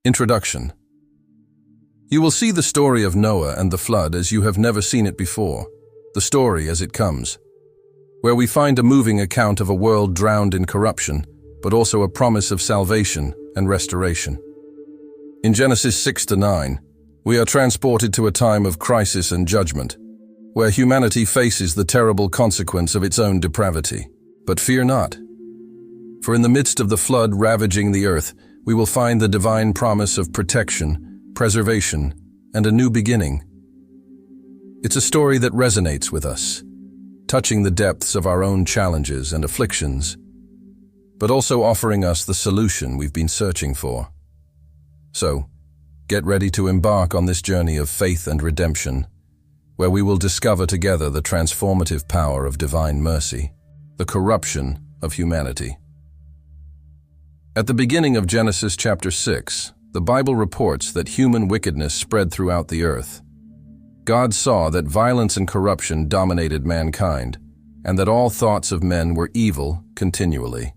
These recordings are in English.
Introduction. You will see the story of Noah and the flood as you have never seen it before, the story as it comes, where we find a moving account of a world drowned in corruption, but also a promise of salvation and restoration. In Genesis 6-9, we are transported to a time of crisis and judgment, where humanity faces the terrible consequence of its own depravity. But fear not, for in the midst of the flood ravaging the earth, we will find the divine promise of protection, preservation, and a new beginning. It's a story that resonates with us, touching the depths of our own challenges and afflictions, but also offering us the solution we've been searching for. So, get ready to embark on this journey of faith and redemption, where we will discover together the transformative power of divine mercy, the corruption of humanity. At the beginning of Genesis chapter 6, the Bible reports that human wickedness spread throughout the earth. God saw that violence and corruption dominated mankind, and that all thoughts of men were evil continually.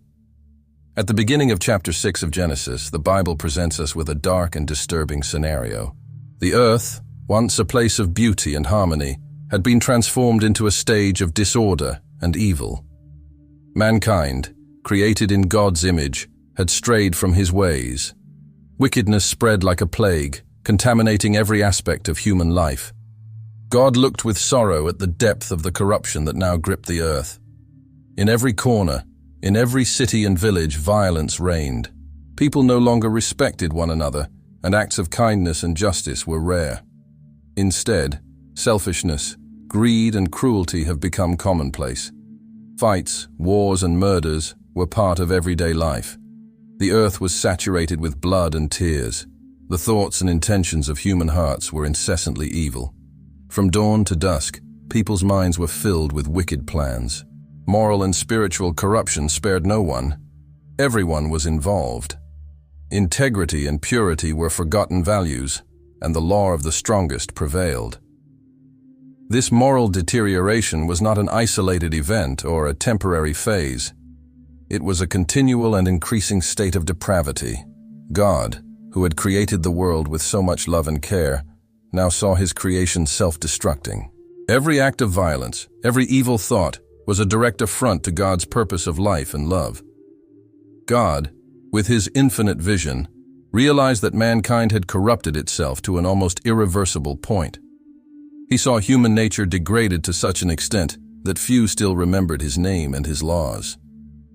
At the beginning of chapter 6 of Genesis, the Bible presents us with a dark and disturbing scenario. The earth, once a place of beauty and harmony, had been transformed into a stage of disorder and evil. Mankind, created in God's image, had strayed from his ways. Wickedness spread like a plague, contaminating every aspect of human life. God looked with sorrow at the depth of the corruption that now gripped the earth. In every corner, in every city and village, violence reigned. People no longer respected one another, and acts of kindness and justice were rare. Instead, selfishness, greed, and cruelty have become commonplace. Fights, wars, and murders were part of everyday life. The earth was saturated with blood and tears. The thoughts and intentions of human hearts were incessantly evil. From dawn to dusk, people's minds were filled with wicked plans. Moral and spiritual corruption spared no one. Everyone was involved. Integrity and purity were forgotten values, and the law of the strongest prevailed. This moral deterioration was not an isolated event or a temporary phase. It was a continual and increasing state of depravity. God, who had created the world with so much love and care, now saw his creation self-destructing. Every act of violence, every evil thought, was a direct affront to God's purpose of life and love. God, with his infinite vision, realized that mankind had corrupted itself to an almost irreversible point. He saw human nature degraded to such an extent that few still remembered his name and his laws.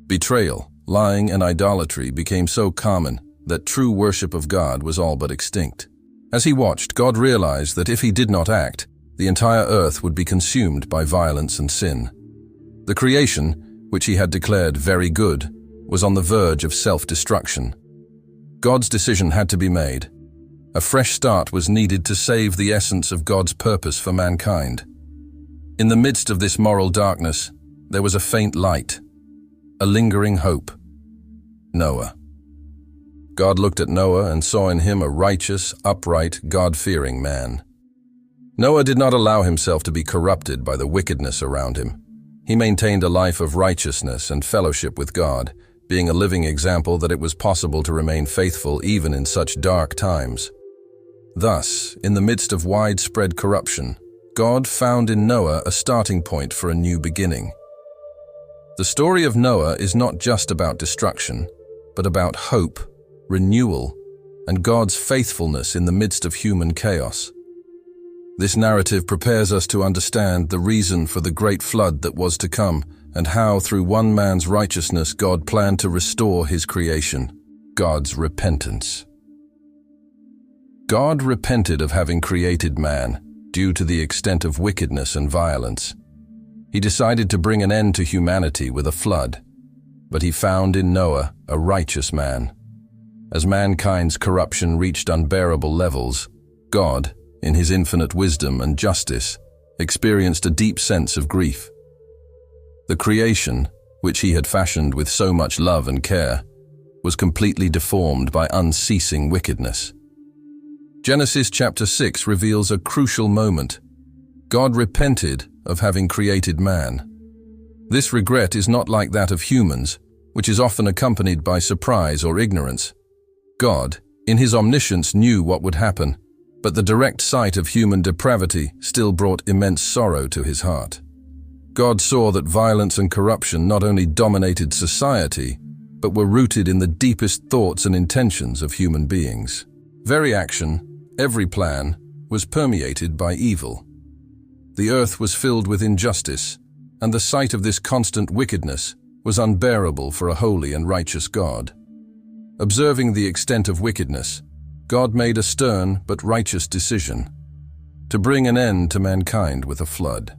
Betrayal, lying, and idolatry became so common that true worship of God was all but extinct. As he watched, God realized that if he did not act, the entire earth would be consumed by violence and sin. The creation, which he had declared very good, was on the verge of self-destruction. God's decision had to be made. A fresh start was needed to save the essence of God's purpose for mankind. In the midst of this moral darkness, there was a faint light, a lingering hope. Noah. God looked at Noah and saw in him a righteous, upright, God-fearing man. Noah did not allow himself to be corrupted by the wickedness around him. He maintained a life of righteousness and fellowship with God, being a living example that it was possible to remain faithful even in such dark times. Thus, in the midst of widespread corruption, God found in Noah a starting point for a new beginning. The story of Noah is not just about destruction, but about hope, renewal, and God's faithfulness in the midst of human chaos. This narrative prepares us to understand the reason for the great flood that was to come, and how through one man's righteousness God planned to restore his creation, God's repentance. God repented of having created man due to the extent of wickedness and violence. He decided to bring an end to humanity with a flood, but he found in Noah a righteous man. As mankind's corruption reached unbearable levels, God, in his infinite wisdom and justice, experienced a deep sense of grief. The creation, which he had fashioned with so much love and care, was completely deformed by unceasing wickedness. Genesis chapter 6 reveals a crucial moment. God repented of having created man. This regret is not like that of humans, which is often accompanied by surprise or ignorance. God, in his omniscience knew what would happen, but the direct sight of human depravity still brought immense sorrow to his heart. God saw that violence and corruption not only dominated society, but were rooted in the deepest thoughts and intentions of human beings. Every action, every plan, was permeated by evil. The earth was filled with injustice, and the sight of this constant wickedness was unbearable for a holy and righteous God. Observing the extent of wickedness, God made a stern but righteous decision to bring an end to mankind with a flood.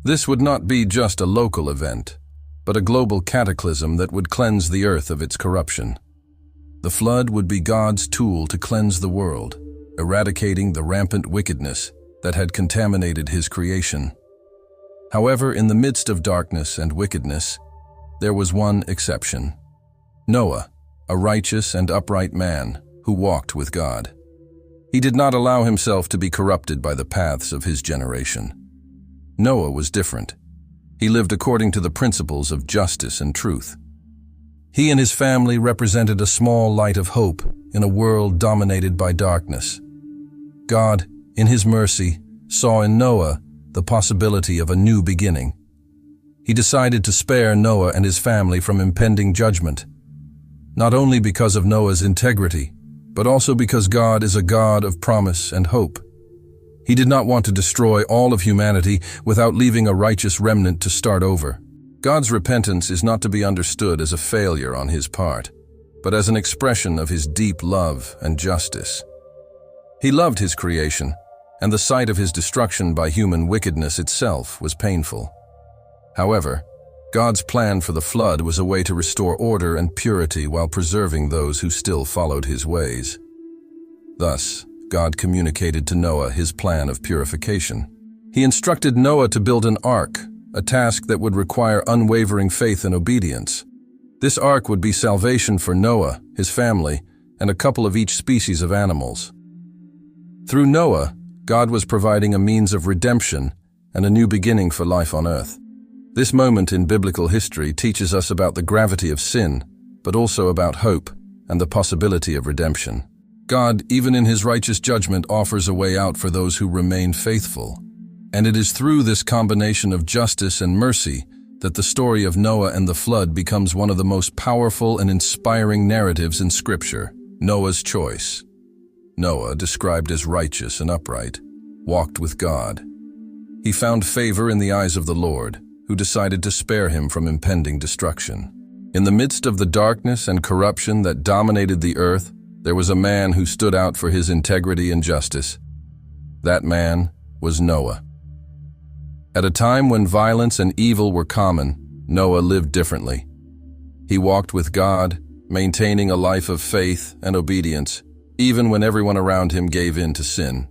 This would not be just a local event, but a global cataclysm that would cleanse the earth of its corruption. The flood would be God's tool to cleanse the world, eradicating the rampant wickedness that had contaminated his creation. However, in the midst of darkness and wickedness, there was one exception: Noah, a righteous and upright man who walked with God. He did not allow himself to be corrupted by the paths of his generation. Noah was different. He lived according to the principles of justice and truth. He and his family represented a small light of hope in a world dominated by darkness. God, in his mercy, saw in Noah the possibility of a new beginning. He decided to spare Noah and his family from impending judgment, not only because of Noah's integrity, but also because God is a God of promise and hope. He did not want to destroy all of humanity without leaving a righteous remnant to start over. God's repentance is not to be understood as a failure on his part, but as an expression of his deep love and justice. He loved his creation, and the sight of his destruction by human wickedness itself was painful. However, God's plan for the flood was a way to restore order and purity while preserving those who still followed his ways. Thus, God communicated to Noah his plan of purification. He instructed Noah to build an ark, a task that would require unwavering faith and obedience. This ark would be salvation for Noah, his family, and a couple of each species of animals. Through Noah, God was providing a means of redemption and a new beginning for life on earth. This moment in biblical history teaches us about the gravity of sin, but also about hope and the possibility of redemption. God, even in his righteous judgment, offers a way out for those who remain faithful. And it is through this combination of justice and mercy that the story of Noah and the flood becomes one of the most powerful and inspiring narratives in Scripture. Noah's choice. Noah, described as righteous and upright, walked with God. He found favor in the eyes of the Lord, who decided to spare him from impending destruction. In the midst of the darkness and corruption that dominated the earth, there was a man who stood out for his integrity and justice. That man was Noah. At a time when violence and evil were common, Noah lived differently. He walked with God, maintaining a life of faith and obedience, even when everyone around him gave in to sin.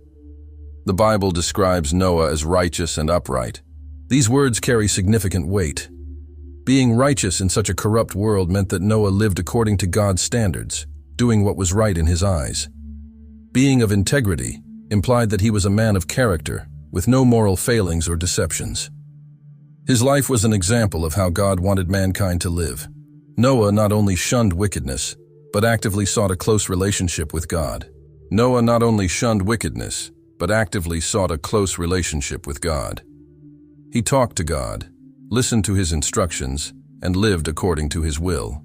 The Bible describes Noah as righteous and upright. These words carry significant weight. Being righteous in such a corrupt world meant that Noah lived according to God's standards, doing what was right in his eyes. Being of integrity implied that he was a man of character, with no moral failings or deceptions. His life was an example of how God wanted mankind to live. Noah not only shunned wickedness, but actively sought a close relationship with God. Noah not only shunned wickedness, but actively sought a close relationship with God. He talked to God, listened to his instructions, and lived according to his will.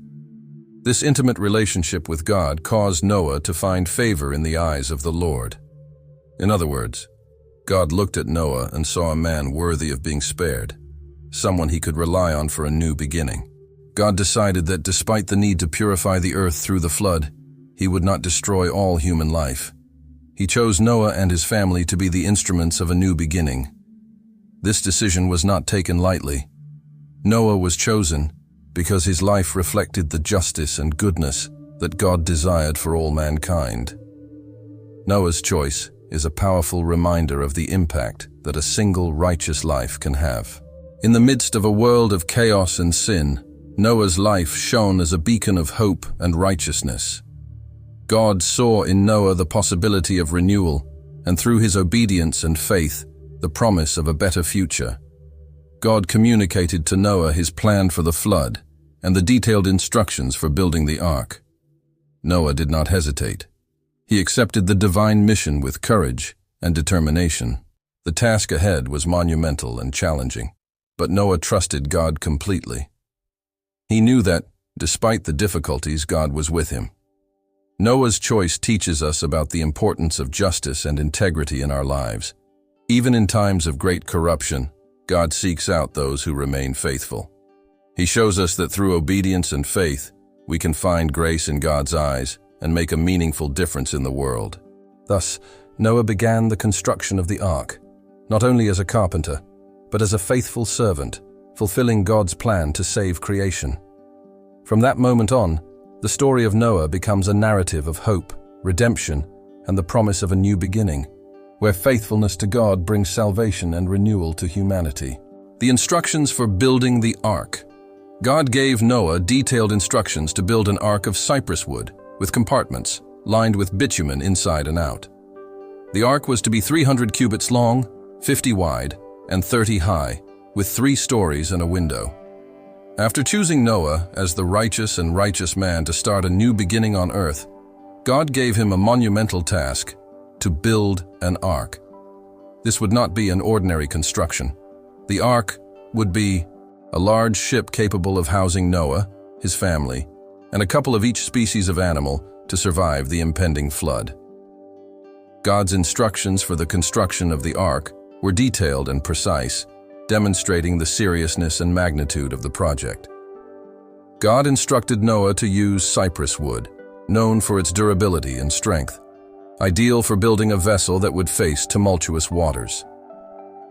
This intimate relationship with God caused Noah to find favor in the eyes of the Lord. In other words, God looked at Noah and saw a man worthy of being spared, someone he could rely on for a new beginning. God decided that despite the need to purify the earth through the flood, he would not destroy all human life. He chose Noah and his family to be the instruments of a new beginning. This decision was not taken lightly. Noah was chosen because his life reflected the justice and goodness that God desired for all mankind. Noah's choice is a powerful reminder of the impact that a single righteous life can have. In the midst of a world of chaos and sin, Noah's life shone as a beacon of hope and righteousness. God saw in Noah the possibility of renewal, and through his obedience and faith, the promise of a better future. God communicated to Noah his plan for the flood and the detailed instructions for building the ark. Noah did not hesitate. He accepted the divine mission with courage and determination. The task ahead was monumental and challenging, but Noah trusted God completely. He knew that, despite the difficulties, God was with him. Noah's choice teaches us about the importance of justice and integrity in our lives. Even in times of great corruption, God seeks out those who remain faithful. He shows us that through obedience and faith, we can find grace in God's eyes and make a meaningful difference in the world. Thus, Noah began the construction of the ark, not only as a carpenter, but as a faithful servant, fulfilling God's plan to save creation. From that moment on, the story of Noah becomes a narrative of hope, redemption, and the promise of a new beginning, where faithfulness to God brings salvation and renewal to humanity. The instructions for building the ark. God gave Noah detailed instructions to build an ark of cypress wood, with compartments, lined with bitumen inside and out. The ark was to be 300 cubits long, 50 wide, and 30 high, with 3 stories and a window. After choosing Noah as the righteous man to start a new beginning on earth, God gave him a monumental task: to build an ark. This would not be an ordinary construction. The ark would be a large ship capable of housing Noah, his family, and a couple of each species of animal to survive the impending flood. God's instructions for the construction of the ark were detailed and precise, demonstrating the seriousness and magnitude of the project. God instructed Noah to use cypress wood, known for its durability and strength, ideal for building a vessel that would face tumultuous waters.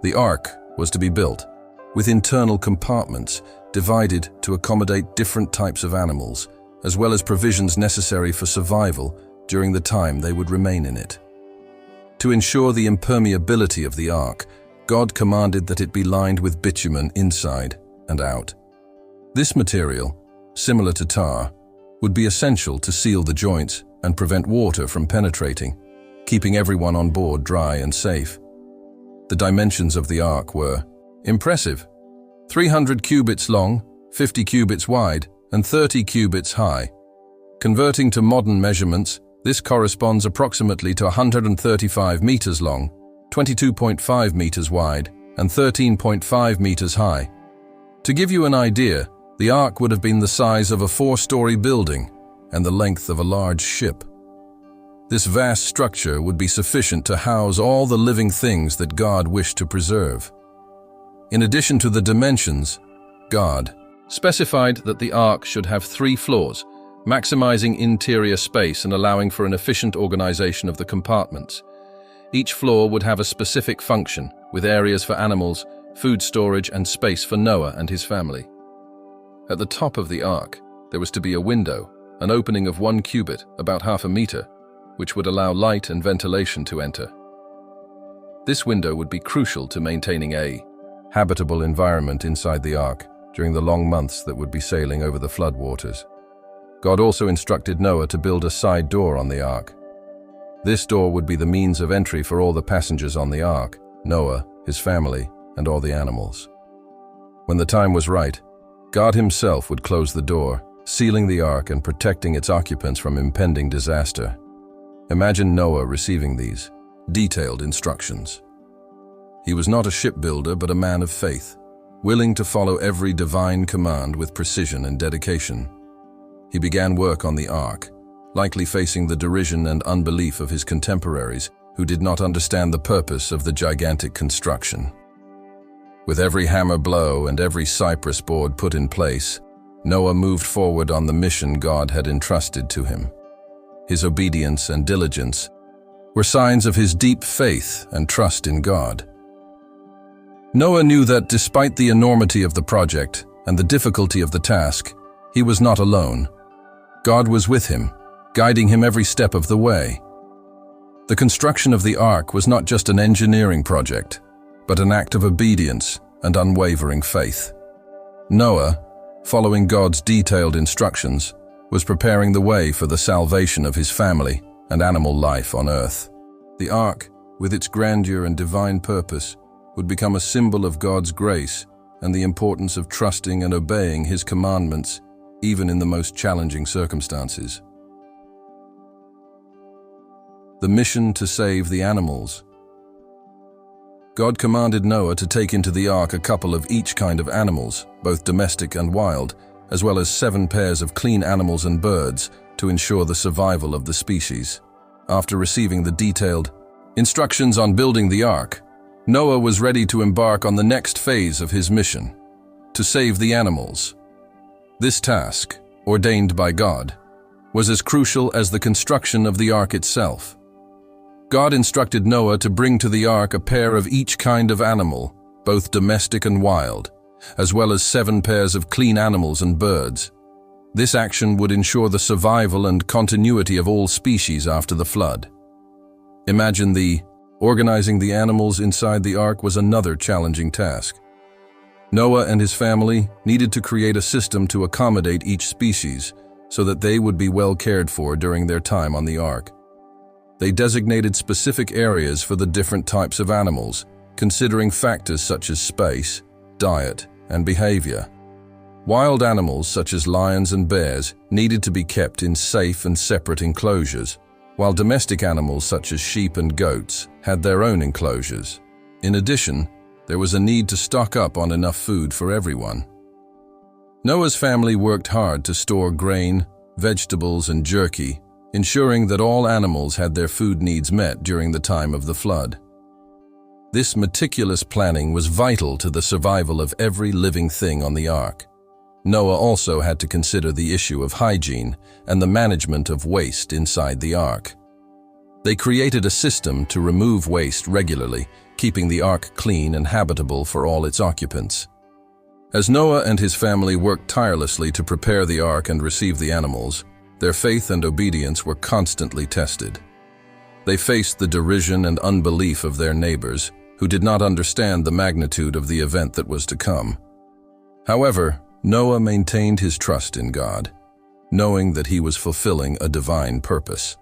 The ark was to be built with internal compartments divided to accommodate different types of animals, as well as provisions necessary for survival during the time they would remain in it. To ensure the impermeability of the ark, God commanded that it be lined with bitumen inside and out. This material, similar to tar, would be essential to seal the joints and prevent water from penetrating, keeping everyone on board dry and safe. The dimensions of the ark were impressive: 300 cubits long, 50 cubits wide, and 30 cubits high. Converting to modern measurements, this corresponds approximately to 135 meters long, 22.5 meters wide, and 13.5 meters high. To give you an idea, the ark would have been the size of a 4-story building and the length of a large ship. This vast structure would be sufficient to house all the living things that God wished to preserve. In addition to the dimensions, God specified that the ark should have 3 floors, maximizing interior space and allowing for an efficient organization of the compartments. Each floor would have a specific function, with areas for animals, food storage, and space for Noah and his family. At the top of the ark, there was to be a window, an opening of 1 cubit, about half a meter, which would allow light and ventilation to enter. This window would be crucial to maintaining a habitable environment inside the ark during the long months that would be sailing over the floodwaters. God also instructed Noah to build a side door on the ark. This door would be the means of entry for all the passengers on the ark, Noah, his family, and all the animals. When the time was right, God himself would close the door, sealing the ark and protecting its occupants from impending disaster. Imagine Noah receiving these detailed instructions. He was not a shipbuilder, but a man of faith, willing to follow every divine command with precision and dedication. He began work on the ark, likely facing the derision and unbelief of his contemporaries who did not understand the purpose of the gigantic construction. With every hammer blow and every cypress board put in place, Noah moved forward on the mission God had entrusted to him. His obedience and diligence were signs of his deep faith and trust in God. Noah knew that despite the enormity of the project and the difficulty of the task, he was not alone. God was with him, guiding him every step of the way. The construction of the ark was not just an engineering project, but an act of obedience and unwavering faith. Noah, following God's detailed instructions, was preparing the way for the salvation of his family and animal life on earth. The ark, with its grandeur and divine purpose, would become a symbol of God's grace and the importance of trusting and obeying his commandments, even in the most challenging circumstances. mission to save the animals. God commanded Noah to take into the ark a couple of each kind of animals, both domestic and wild, as well as 7 pairs of clean animals and birds to ensure the survival of the species. After receiving the detailed instructions on building the ark, Noah was ready to embark on the next phase of his mission, to save the animals. This task, ordained by God, was as crucial as the construction of the ark itself. God instructed Noah to bring to the ark a pair of each kind of animal, both domestic and wild, as well as 7 pairs of clean animals and birds. This action would ensure the survival and continuity of all species after the flood. Imagine organizing the animals inside the ark was another challenging task. Noah and his family needed to create a system to accommodate each species so that they would be well cared for during their time on the ark. They designated specific areas for the different types of animals, considering factors such as space, diet, and behavior. Wild animals such as lions and bears needed to be kept in safe and separate enclosures, while domestic animals such as sheep and goats had their own enclosures. In addition, there was a need to stock up on enough food for everyone. Noah's family worked hard to store grain, vegetables, and jerky, ensuring that all animals had their food needs met during the time of the flood. This meticulous planning was vital to the survival of every living thing on the ark. Noah also had to consider the issue of hygiene and the management of waste inside the ark. They created a system to remove waste regularly, keeping the ark clean and habitable for all its occupants. As Noah and his family worked tirelessly to prepare the ark and receive the animals, their faith and obedience were constantly tested. They faced the derision and unbelief of their neighbors, who did not understand the magnitude of the event that was to come. However, Noah maintained his trust in God, knowing that he was fulfilling a divine purpose.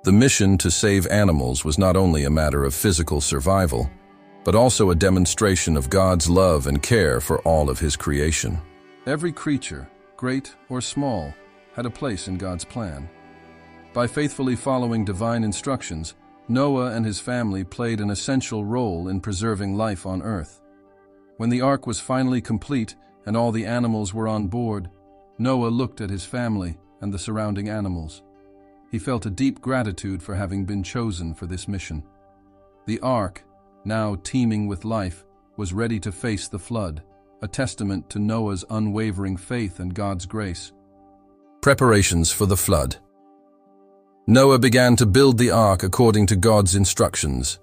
The mission to save animals was not only a matter of physical survival, but also a demonstration of God's love and care for all of his creation. Every creature, great or small, had a place in God's plan. By faithfully following divine instructions, Noah and his family played an essential role in preserving life on earth. When the ark was finally complete and all the animals were on board, Noah looked at his family and the surrounding animals. He felt a deep gratitude for having been chosen for this mission. The ark, now teeming with life, was ready to face the flood, a testament to Noah's unwavering faith and God's grace. Preparations for the flood. Noah began to build the ark according to God's instructions.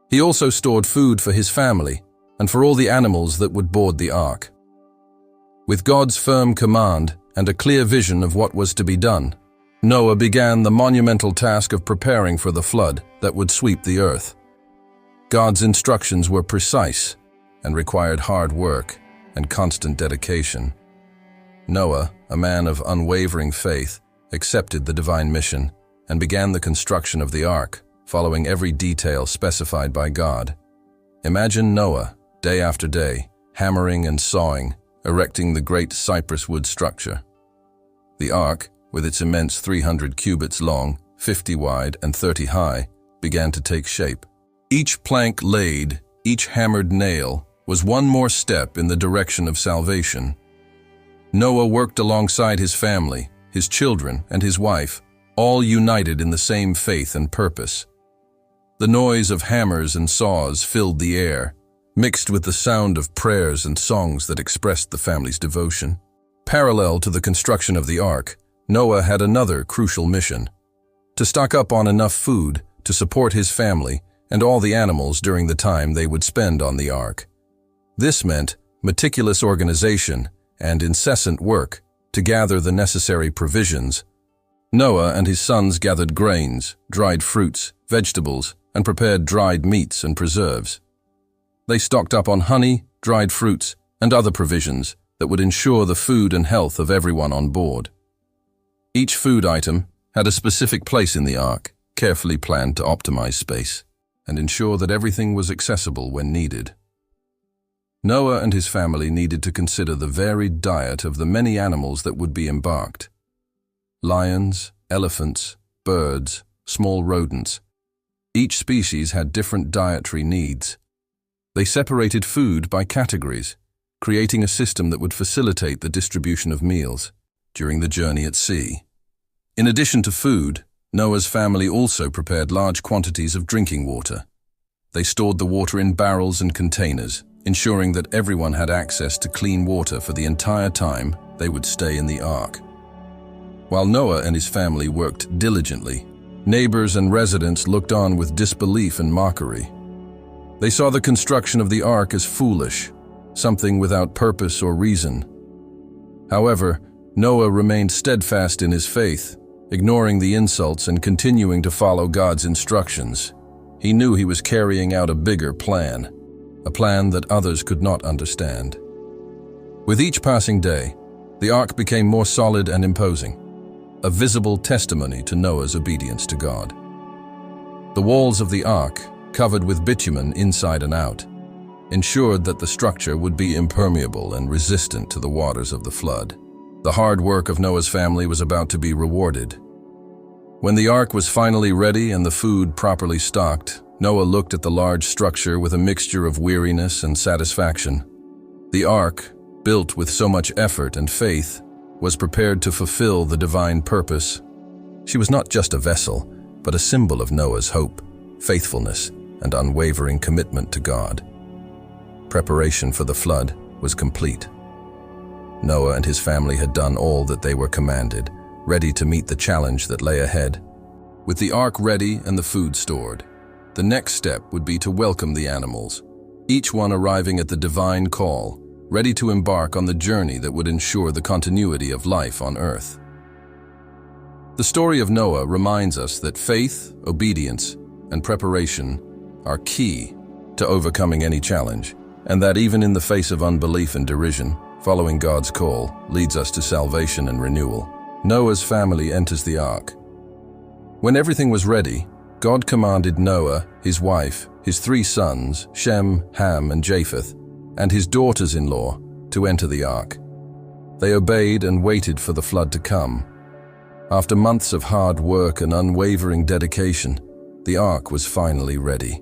He also stored food for his family and for all the animals that would board the ark. With God's firm command and a clear vision of what was to be done, Noah began the monumental task of preparing for the flood that would sweep the earth. God's instructions were precise and required hard work and constant dedication. Noah, a man of unwavering faith, accepted the divine mission and began the construction of the ark, following every detail specified by God. Imagine Noah, day after day, hammering and sawing, erecting the great cypress wood structure. The ark, with its immense 300 cubits long, 50 wide, and 30 high, began to take shape. Each plank laid, each hammered nail, was one more step in the direction of salvation. Noah worked alongside his family, his children, and his wife, all united in the same faith and purpose. The noise of hammers and saws filled the air, mixed with the sound of prayers and songs that expressed the family's devotion. Parallel to the construction of the ark, Noah had another crucial mission: to stock up on enough food to support his family and all the animals during the time they would spend on the ark. This meant meticulous organization and incessant work to gather the necessary provisions. Noah and his sons gathered grains, dried fruits, vegetables, and prepared dried meats and preserves. They stocked up on honey, dried fruits, and other provisions that would ensure the food and health of everyone on board. Each food item had a specific place in the ark, carefully planned to optimize space and ensure that everything was accessible when needed. Noah and his family needed to consider the varied diet of the many animals that would be embarked. Lions, elephants, birds, small rodents. Each species had different dietary needs. They separated food by categories, creating a system that would facilitate the distribution of meals during the journey at sea. In addition to food, Noah's family also prepared large quantities of drinking water. They stored the water in barrels and containers, ensuring that everyone had access to clean water for the entire time they would stay in the ark. While Noah and his family worked diligently, neighbors and residents looked on with disbelief and mockery. They saw the construction of the ark as foolish, something without purpose or reason. However, Noah remained steadfast in his faith, ignoring the insults and continuing to follow God's instructions. He knew he was carrying out a bigger plan, a plan that others could not understand. With each passing day, the ark became more solid and imposing, a visible testimony to Noah's obedience to God. The walls of the ark, covered with bitumen inside and out, ensured that the structure would be impermeable and resistant to the waters of the flood. The hard work of Noah's family was about to be rewarded. When the ark was finally ready and the food properly stocked, Noah looked at the large structure with a mixture of weariness and satisfaction. The ark, built with so much effort and faith, was prepared to fulfill the divine purpose. She was not just a vessel, but a symbol of Noah's hope, faithfulness, and unwavering commitment to God. Preparation for the flood was complete. Noah and his family had done all that they were commanded, ready to meet the challenge that lay ahead. With the ark ready and the food stored, the next step would be to welcome the animals, each one arriving at the divine call, ready to embark on the journey that would ensure the continuity of life on earth. The story of Noah reminds us that faith, obedience, and preparation are key to overcoming any challenge, and that even in the face of unbelief and derision, following God's call leads us to salvation and renewal. Noah's family enters the ark. When everything was ready, God commanded Noah, his wife, his 3 sons, Shem, Ham, and Japheth, and his daughters-in-law to enter the ark. They obeyed and waited for the flood to come. After months of hard work and unwavering dedication, the ark was finally ready.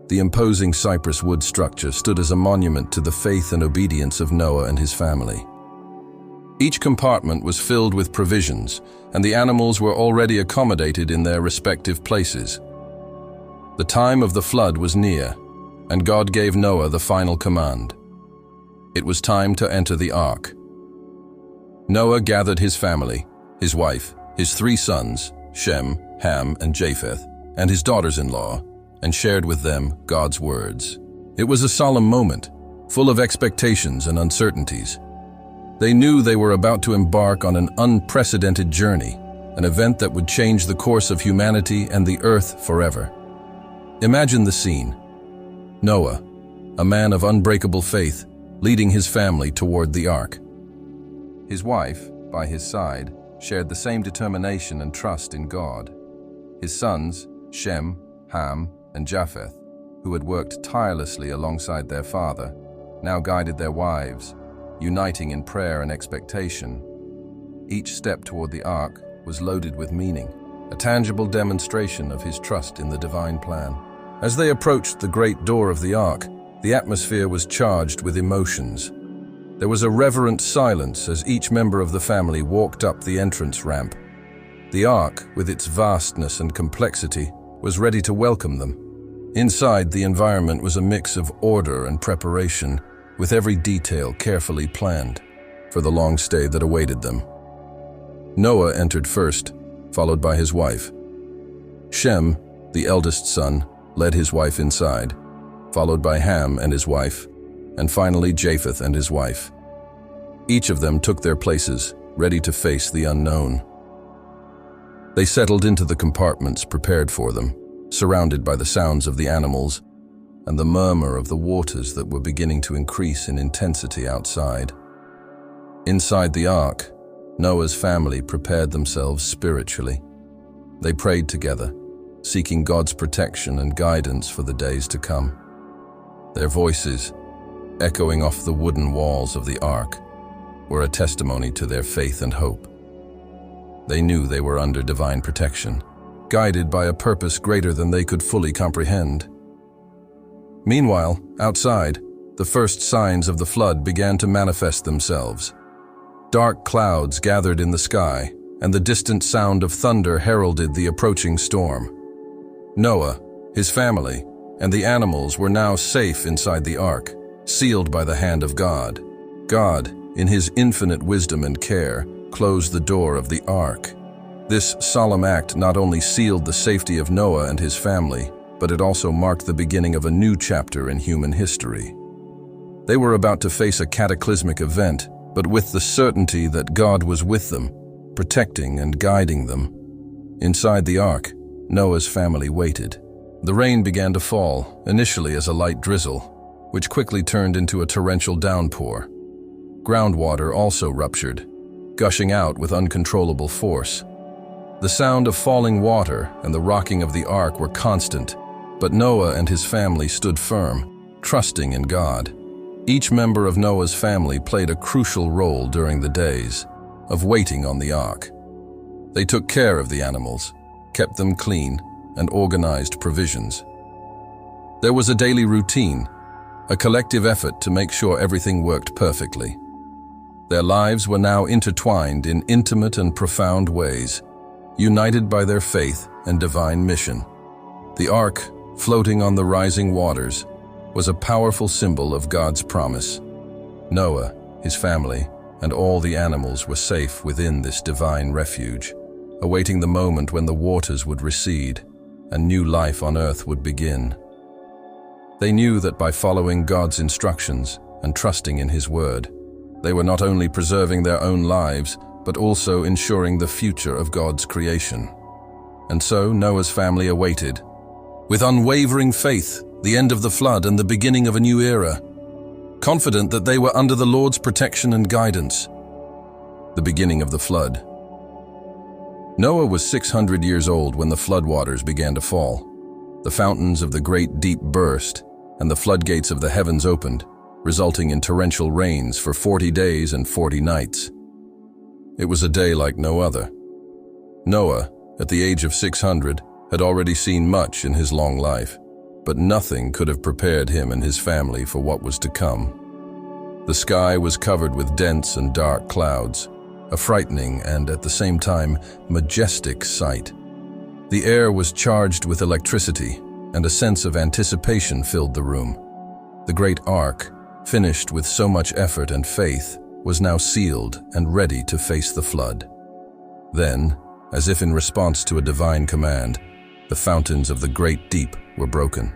The imposing cypress wood structure stood as a monument to the faith and obedience of Noah and his family. Each compartment was filled with provisions, and the animals were already accommodated in their respective places. The time of the flood was near, and God gave Noah the final command. It was time to enter the ark. Noah gathered his family, his wife, his 3 sons, Shem, Ham, and Japheth, and his daughters-in-law, and shared with them God's words. It was a solemn moment, full of expectations and uncertainties. They knew they were about to embark on an unprecedented journey, an event that would change the course of humanity and the earth forever. Imagine the scene. Noah, a man of unbreakable faith, leading his family toward the ark. His wife, by his side, shared the same determination and trust in God. His sons, Shem, Ham, and Japheth, who had worked tirelessly alongside their father, now guided their wives, uniting in prayer and expectation. Each step toward the ark was loaded with meaning, a tangible demonstration of his trust in the divine plan. As they approached the great door of the ark, the atmosphere was charged with emotions. There was a reverent silence as each member of the family walked up the entrance ramp. The ark, with its vastness and complexity, was ready to welcome them. Inside, the environment was a mix of order and preparation, with every detail carefully planned for the long stay that awaited them. Noah entered first, followed by his wife. Shem, the eldest son, led his wife inside, followed by Ham and his wife, and finally Japheth and his wife. Each of them took their places, ready to face the unknown. They settled into the compartments prepared for them, surrounded by the sounds of the animals and the murmur of the waters that were beginning to increase in intensity outside. Inside the ark, Noah's family prepared themselves spiritually. They prayed together, seeking God's protection and guidance for the days to come. Their voices, echoing off the wooden walls of the ark, were a testimony to their faith and hope. They knew they were under divine protection, guided by a purpose greater than they could fully comprehend. Meanwhile, outside, the first signs of the flood began to manifest themselves. Dark clouds gathered in the sky, and the distant sound of thunder heralded the approaching storm. Noah, his family, and the animals were now safe inside the ark, sealed by the hand of God. God, in his infinite wisdom and care, closed the door of the ark. This solemn act not only sealed the safety of Noah and his family, but it also marked the beginning of a new chapter in human history. They were about to face a cataclysmic event, but with the certainty that God was with them, protecting and guiding them. Inside the ark, Noah's family waited. The rain began to fall, initially as a light drizzle, which quickly turned into a torrential downpour. Groundwater also ruptured, gushing out with uncontrollable force. The sound of falling water and the rocking of the ark were constant, but Noah and his family stood firm, trusting in God. Each member of Noah's family played a crucial role during the days of waiting on the ark. They took care of the animals, kept them clean, and organized provisions. There was a daily routine, a collective effort to make sure everything worked perfectly. Their lives were now intertwined in intimate and profound ways, united by their faith and divine mission. The ark, floating on the rising waters, was a powerful symbol of God's promise. Noah, his family, and all the animals were safe within this divine refuge, awaiting the moment when the waters would recede and new life on earth would begin. They knew that by following God's instructions and trusting in His word, they were not only preserving their own lives, but also ensuring the future of God's creation. And so Noah's family awaited, with unwavering faith, the end of the flood and the beginning of a new era, confident that they were under the Lord's protection and guidance. The beginning of the flood. Noah was 600 years old when the floodwaters began to fall. The fountains of the great deep burst, and the floodgates of the heavens opened, resulting in torrential rains for 40 days and 40 nights. It was a day like no other. Noah, at the age of 600, had already seen much in his long life, but nothing could have prepared him and his family for what was to come. The sky was covered with dense and dark clouds, a frightening and, at the same time, majestic sight. The air was charged with electricity, and a sense of anticipation filled the room. The great ark, finished with so much effort and faith, was now sealed and ready to face the flood. Then, as if in response to a divine command, the fountains of the great deep were broken.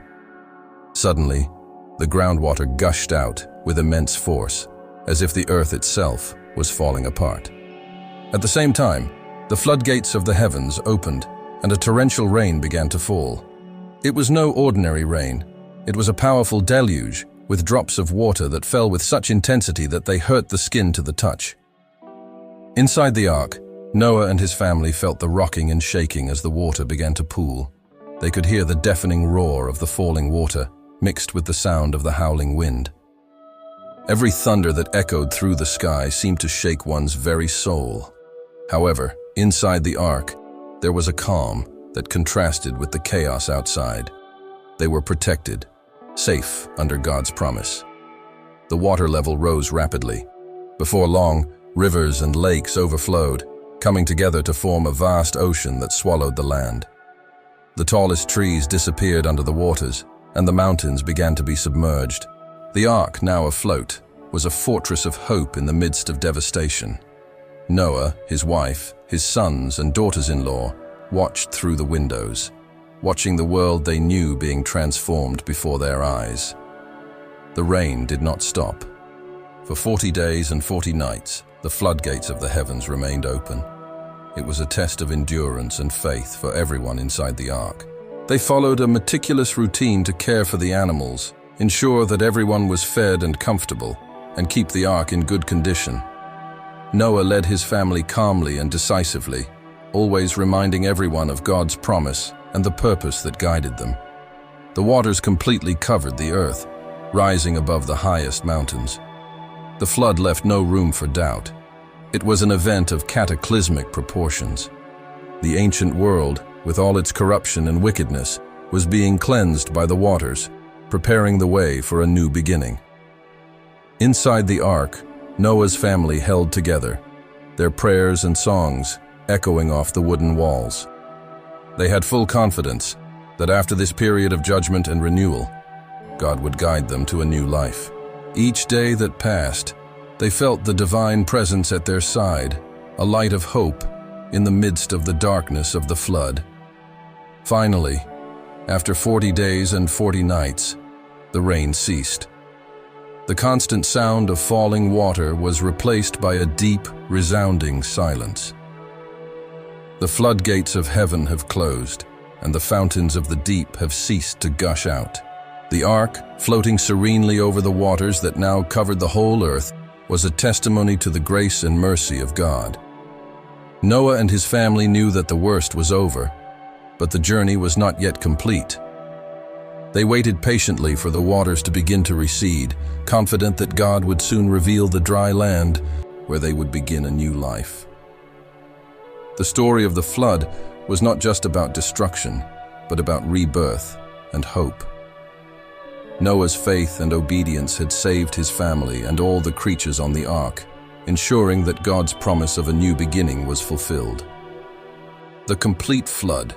Suddenly, the groundwater gushed out with immense force, as if the earth itself was falling apart. At the same time, the floodgates of the heavens opened, and a torrential rain began to fall. It was no ordinary rain. It was a powerful deluge, with drops of water that fell with such intensity that they hurt the skin to the touch. Inside the ark, Noah and his family felt the rocking and shaking as the water began to pool. They could hear the deafening roar of the falling water, mixed with the sound of the howling wind. Every thunder that echoed through the sky seemed to shake one's very soul. However, inside the ark, there was a calm that contrasted with the chaos outside. They were protected, safe under God's promise. The water level rose rapidly. Before long, rivers and lakes overflowed, coming together to form a vast ocean that swallowed the land. The tallest trees disappeared under the waters, and the mountains began to be submerged. The ark, now afloat, was a fortress of hope in the midst of devastation. Noah, his wife, his sons and daughters-in-law watched through the windows, watching the world they knew being transformed before their eyes. The rain did not stop. For 40 days and 40 nights, the floodgates of the heavens remained open. It was a test of endurance and faith for everyone inside the ark. They followed a meticulous routine to care for the animals, ensure that everyone was fed and comfortable, and keep the ark in good condition. Noah led his family calmly and decisively, always reminding everyone of God's promise and the purpose that guided them. The waters completely covered the earth, rising above the highest mountains. The flood left no room for doubt. It was an event of cataclysmic proportions. The ancient world, with all its corruption and wickedness, was being cleansed by the waters, preparing the way for a new beginning. Inside the ark, Noah's family held together, their prayers and songs echoing off the wooden walls. They had full confidence that after this period of judgment and renewal, God would guide them to a new life. Each day that passed, they felt the divine presence at their side, a light of hope in the midst of the darkness of the flood. Finally, after 40 days and 40 nights, the rain ceased. The constant sound of falling water was replaced by a deep, resounding silence. The floodgates of heaven have closed, and the fountains of the deep have ceased to gush out. The ark, floating serenely over the waters that now covered the whole earth, was a testimony to the grace and mercy of God. Noah and his family knew that the worst was over, but the journey was not yet complete. They waited patiently for the waters to begin to recede, confident that God would soon reveal the dry land where they would begin a new life. The story of the flood was not just about destruction, but about rebirth and hope. Noah's faith and obedience had saved his family and all the creatures on the ark, ensuring that God's promise of a new beginning was fulfilled. The complete flood.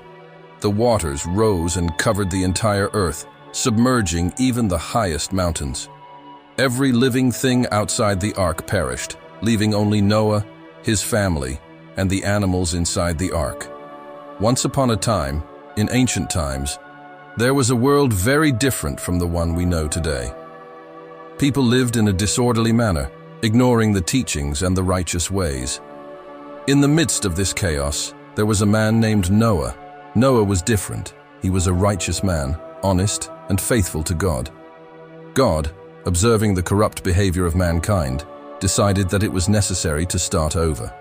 The waters rose and covered the entire earth, submerging even the highest mountains. Every living thing outside the ark perished, leaving only Noah, his family, and the animals inside the ark. Once upon a time, in ancient times, there was a world very different from the one we know today. People lived in a disorderly manner, ignoring the teachings and the righteous ways. In the midst of this chaos, there was a man named Noah. Noah was different. He was a righteous man, honest and faithful to God. God, observing the corrupt behavior of mankind, decided that it was necessary to start over.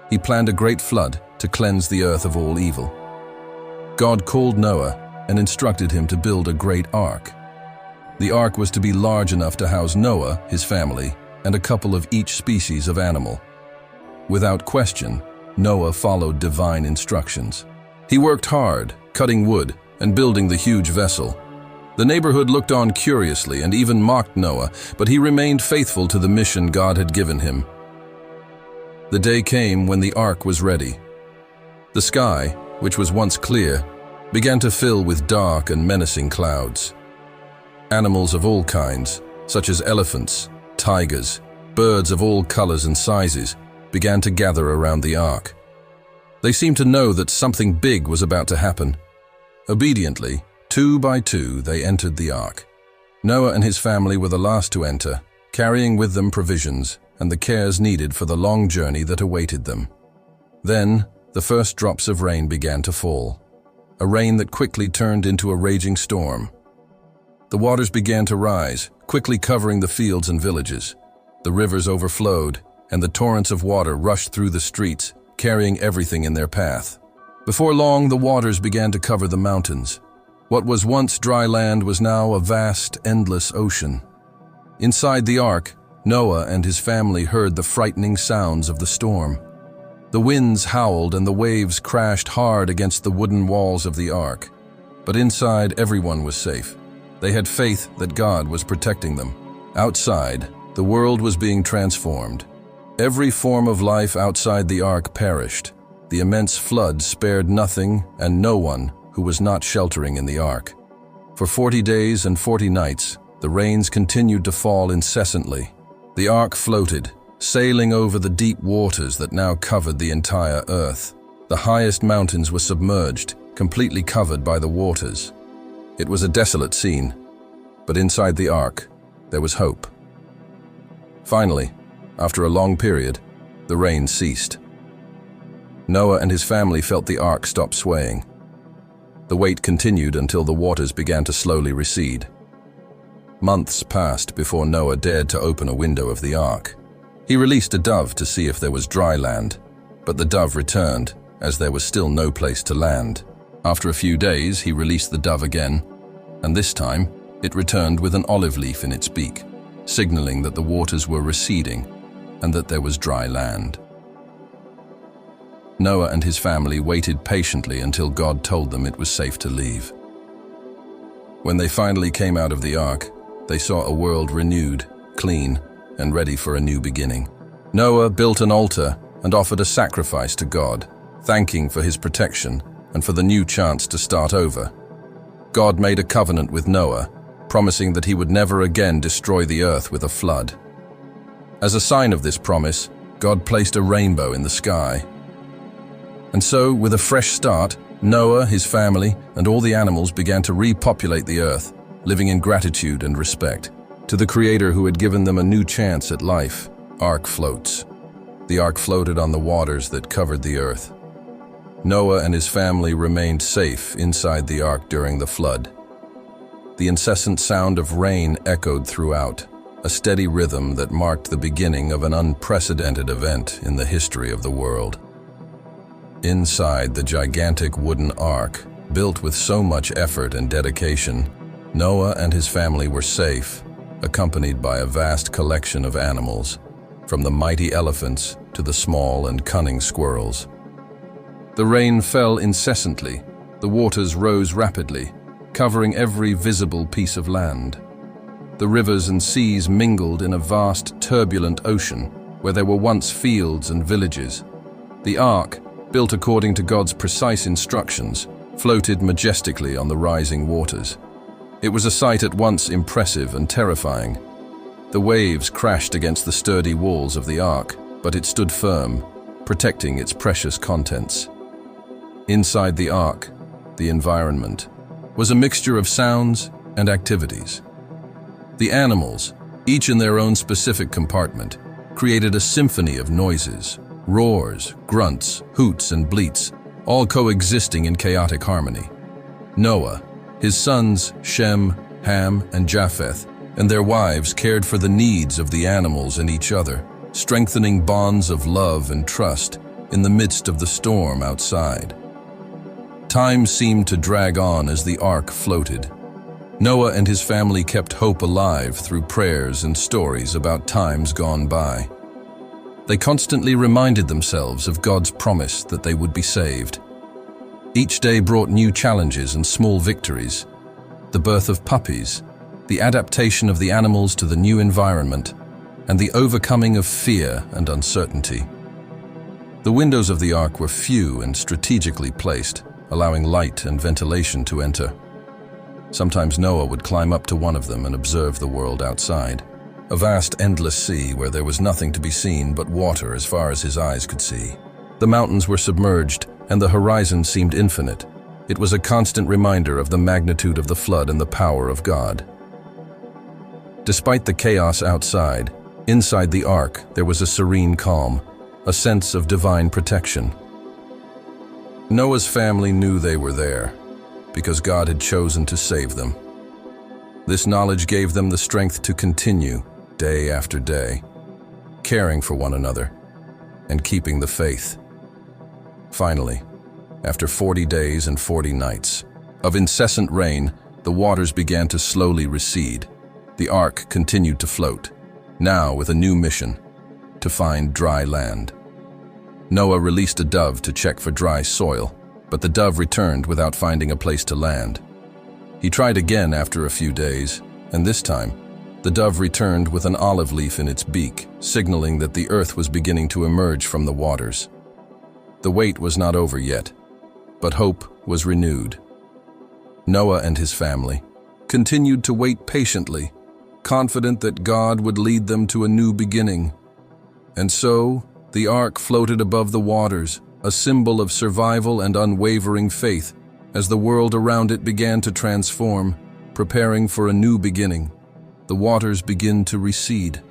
He planned a great flood to cleanse the earth of all evil. God called Noah and instructed him to build a great ark. The ark was to be large enough to house Noah, his family, and a couple of each species of animal. Without question, Noah followed divine instructions. He worked hard, cutting wood and building the huge vessel. The neighborhood looked on curiously and even mocked Noah, but he remained faithful to the mission God had given him. The day came when the ark was ready. The sky, which was once clear, began to fill with dark and menacing clouds. Animals of all kinds, such as elephants, tigers, birds of all colors and sizes, began to gather around the ark. They seemed to know that something big was about to happen. Obediently, 2 by 2, they entered the ark. Noah and his family were the last to enter, carrying with them provisions and the cares needed for the long journey that awaited them. Then, the first drops of rain began to fall, a rain that quickly turned into a raging storm. The waters began to rise, quickly covering the fields and villages. The rivers overflowed, and the torrents of water rushed through the streets, carrying everything in their path. Before long, the waters began to cover the mountains. What was once dry land was now a vast, endless ocean. Inside the ark, Noah and his family heard the frightening sounds of the storm. The winds howled and the waves crashed hard against the wooden walls of the ark. But inside, everyone was safe. They had faith that God was protecting them. Outside, the world was being transformed. Every form of life outside the ark perished. The immense flood spared nothing and no one who was not sheltering in the ark. For 40 days and 40 nights, the rains continued to fall incessantly. The ark floated, sailing over the deep waters that now covered the entire earth. The highest mountains were submerged, completely covered by the waters. It was a desolate scene, but inside the ark, there was hope. Finally, after a long period, the rain ceased. Noah and his family felt the ark stop swaying. The wait continued until the waters began to slowly recede. Months passed before Noah dared to open a window of the ark. He released a dove to see if there was dry land, but the dove returned, as there was still no place to land. After a few days, he released the dove again, and this time, it returned with an olive leaf in its beak, signaling that the waters were receding and that there was dry land. Noah and his family waited patiently until God told them it was safe to leave. When they finally came out of the ark, they saw a world renewed, clean, and ready for a new beginning. Noah built an altar and offered a sacrifice to God, thanking for his protection and for the new chance to start over. God made a covenant with Noah, promising that he would never again destroy the earth with a flood. As a sign of this promise, God placed a rainbow in the sky. And so, with a fresh start, Noah, his family, and all the animals began to repopulate the earth, living in gratitude and respect. To the Creator who had given them a new chance at life, ark floats. The ark floated on the waters that covered the earth. Noah and his family remained safe inside the ark during the flood. The incessant sound of rain echoed throughout, a steady rhythm that marked the beginning of an unprecedented event in the history of the world. Inside the gigantic wooden ark, built with so much effort and dedication, Noah and his family were safe, accompanied by a vast collection of animals, from the mighty elephants to the small and cunning squirrels. The rain fell incessantly, the waters rose rapidly, covering every visible piece of land. The rivers and seas mingled in a vast, turbulent ocean, where there were once fields and villages. The ark, built according to God's precise instructions, floated majestically on the rising waters. It was a sight at once impressive and terrifying. The waves crashed against the sturdy walls of the ark, but it stood firm, protecting its precious contents. Inside the ark, the environment, was a mixture of sounds and activities. The animals, each in their own specific compartment, created a symphony of noises, roars, grunts, hoots, and bleats, all coexisting in chaotic harmony. Noah, his sons Shem, Ham, and Japheth, and their wives cared for the needs of the animals and each other, strengthening bonds of love and trust in the midst of the storm outside. Time seemed to drag on as the ark floated. Noah and his family kept hope alive through prayers and stories about times gone by. They constantly reminded themselves of God's promise that they would be saved. Each day brought new challenges and small victories: the birth of puppies, the adaptation of the animals to the new environment, and the overcoming of fear and uncertainty. The windows of the ark were few and strategically placed, allowing light and ventilation to enter. Sometimes Noah would climb up to one of them and observe the world outside. A vast, endless sea where there was nothing to be seen but water as far as his eyes could see. The mountains were submerged, and the horizon seemed infinite. It was a constant reminder of the magnitude of the flood and the power of God. Despite the chaos outside, inside the ark there was a serene calm, a sense of divine protection. Noah's family knew they were there, because God had chosen to save them. This knowledge gave them the strength to continue, day after day, caring for one another and keeping the faith. Finally, after 40 days and 40 nights of incessant rain, the waters began to slowly recede. The ark continued to float, now with a new mission: to find dry land. Noah released a dove to check for dry soil, but the dove returned without finding a place to land. He tried again after a few days, and this time, the dove returned with an olive leaf in its beak, signaling that the earth was beginning to emerge from the waters. The wait was not over yet, but hope was renewed. Noah and his family continued to wait patiently, confident that God would lead them to a new beginning. And so, the ark floated above the waters, a symbol of survival and unwavering faith, as the world around it began to transform, preparing for a new beginning. The waters begin to recede.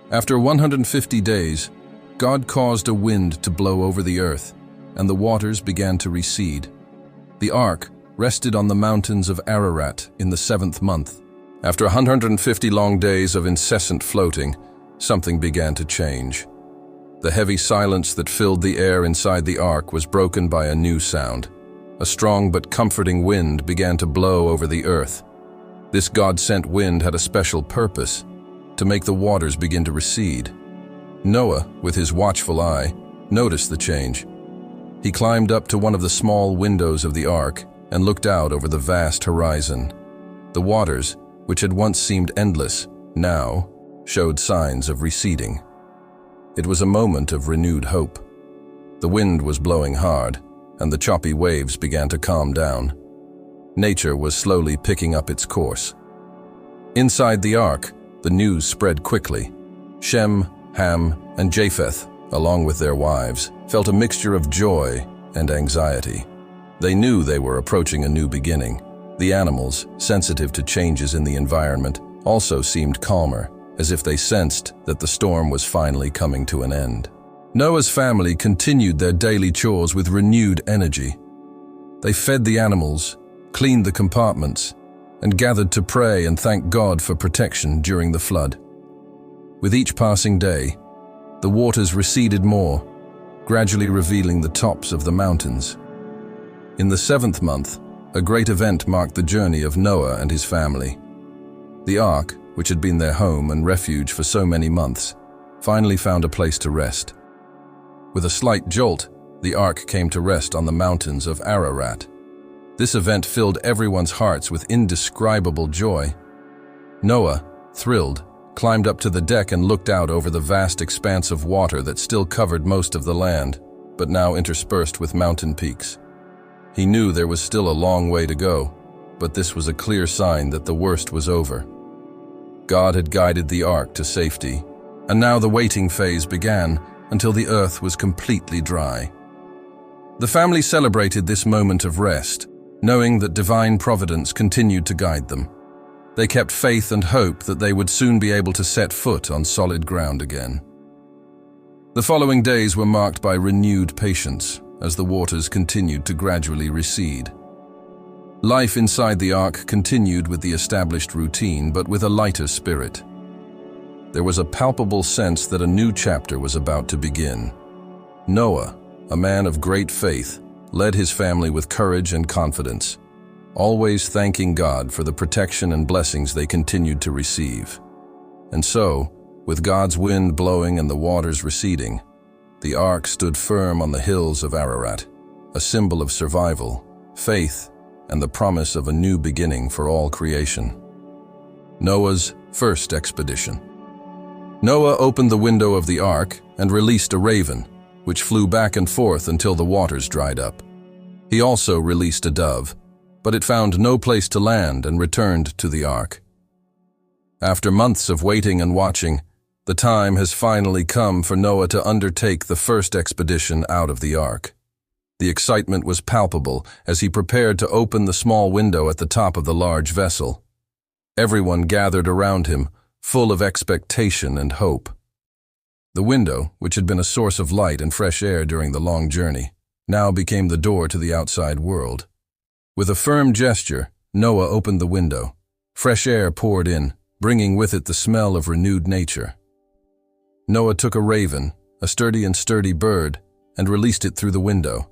After 150 days, God caused a wind to blow over the earth, and the waters began to recede. The ark rested on the mountains of Ararat in the 7th month. After 150 long days of incessant floating, something began to change. The heavy silence that filled the air inside the ark was broken by a new sound. A strong but comforting wind began to blow over the earth. This God-sent wind had a special purpose: to make the waters begin to recede. Noah, with his watchful eye, noticed the change. He climbed up to one of the small windows of the ark and looked out over the vast horizon. The waters, which had once seemed endless, now showed signs of receding. It was a moment of renewed hope. The wind was blowing hard, and the choppy waves began to calm down. Nature was slowly picking up its course. Inside the ark, the news spread quickly. Shem, Ham, and Japheth, along with their wives, felt a mixture of joy and anxiety. They knew they were approaching a new beginning. The animals, sensitive to changes in the environment, also seemed calmer, as if they sensed that the storm was finally coming to an end. Noah's family continued their daily chores with renewed energy. They fed the animals, cleaned the compartments, and gathered to pray and thank God for protection during the flood. With each passing day, the waters receded more, gradually revealing the tops of the mountains. In the 7th month, a great event marked the journey of Noah and his family. The ark, which had been their home and refuge for so many months, finally found a place to rest. With a slight jolt, the ark came to rest on the mountains of Ararat. This event filled everyone's hearts with indescribable joy. Noah, thrilled, climbed up to the deck and looked out over the vast expanse of water that still covered most of the land, but now interspersed with mountain peaks. He knew there was still a long way to go, but this was a clear sign that the worst was over. God had guided the ark to safety, and now the waiting phase began until the earth was completely dry. The family celebrated this moment of rest, knowing that divine providence continued to guide them. They kept faith and hope that they would soon be able to set foot on solid ground again. The following days were marked by renewed patience as the waters continued to gradually recede. Life inside the ark continued with the established routine, but with a lighter spirit. There was a palpable sense that a new chapter was about to begin. Noah, a man of great faith, led his family with courage and confidence, always thanking God for the protection and blessings they continued to receive. And so, with God's wind blowing and the waters receding, the ark stood firm on the hills of Ararat, a symbol of survival, faith, and the promise of a new beginning for all creation. Noah's first expedition. Noah opened the window of the ark and released a raven, which flew back and forth until the waters dried up. He also released a dove, but it found no place to land and returned to the ark. After months of waiting and watching, the time has finally come for Noah to undertake the first expedition out of the ark. The excitement was palpable as he prepared to open the small window at the top of the large vessel. Everyone gathered around him, full of expectation and hope. The window, which had been a source of light and fresh air during the long journey, now became the door to the outside world. With a firm gesture, Noah opened the window. Fresh air poured in, bringing with it the smell of renewed nature. Noah took a raven, a sturdy bird, and released it through the window.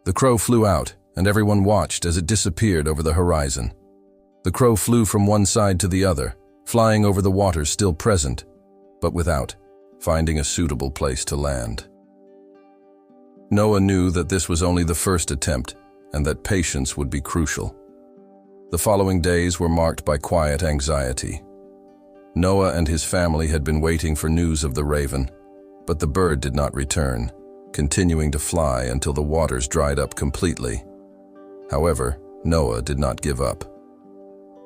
The crow flew out, and everyone watched as it disappeared over the horizon. The crow flew from one side to the other, flying over the waters still present, but without finding a suitable place to land. Noah knew that this was only the first attempt, and that patience would be crucial. The following days were marked by quiet anxiety. Noah and his family had been waiting for news of the raven, but the bird did not return, continuing to fly until the waters dried up completely. However, Noah did not give up.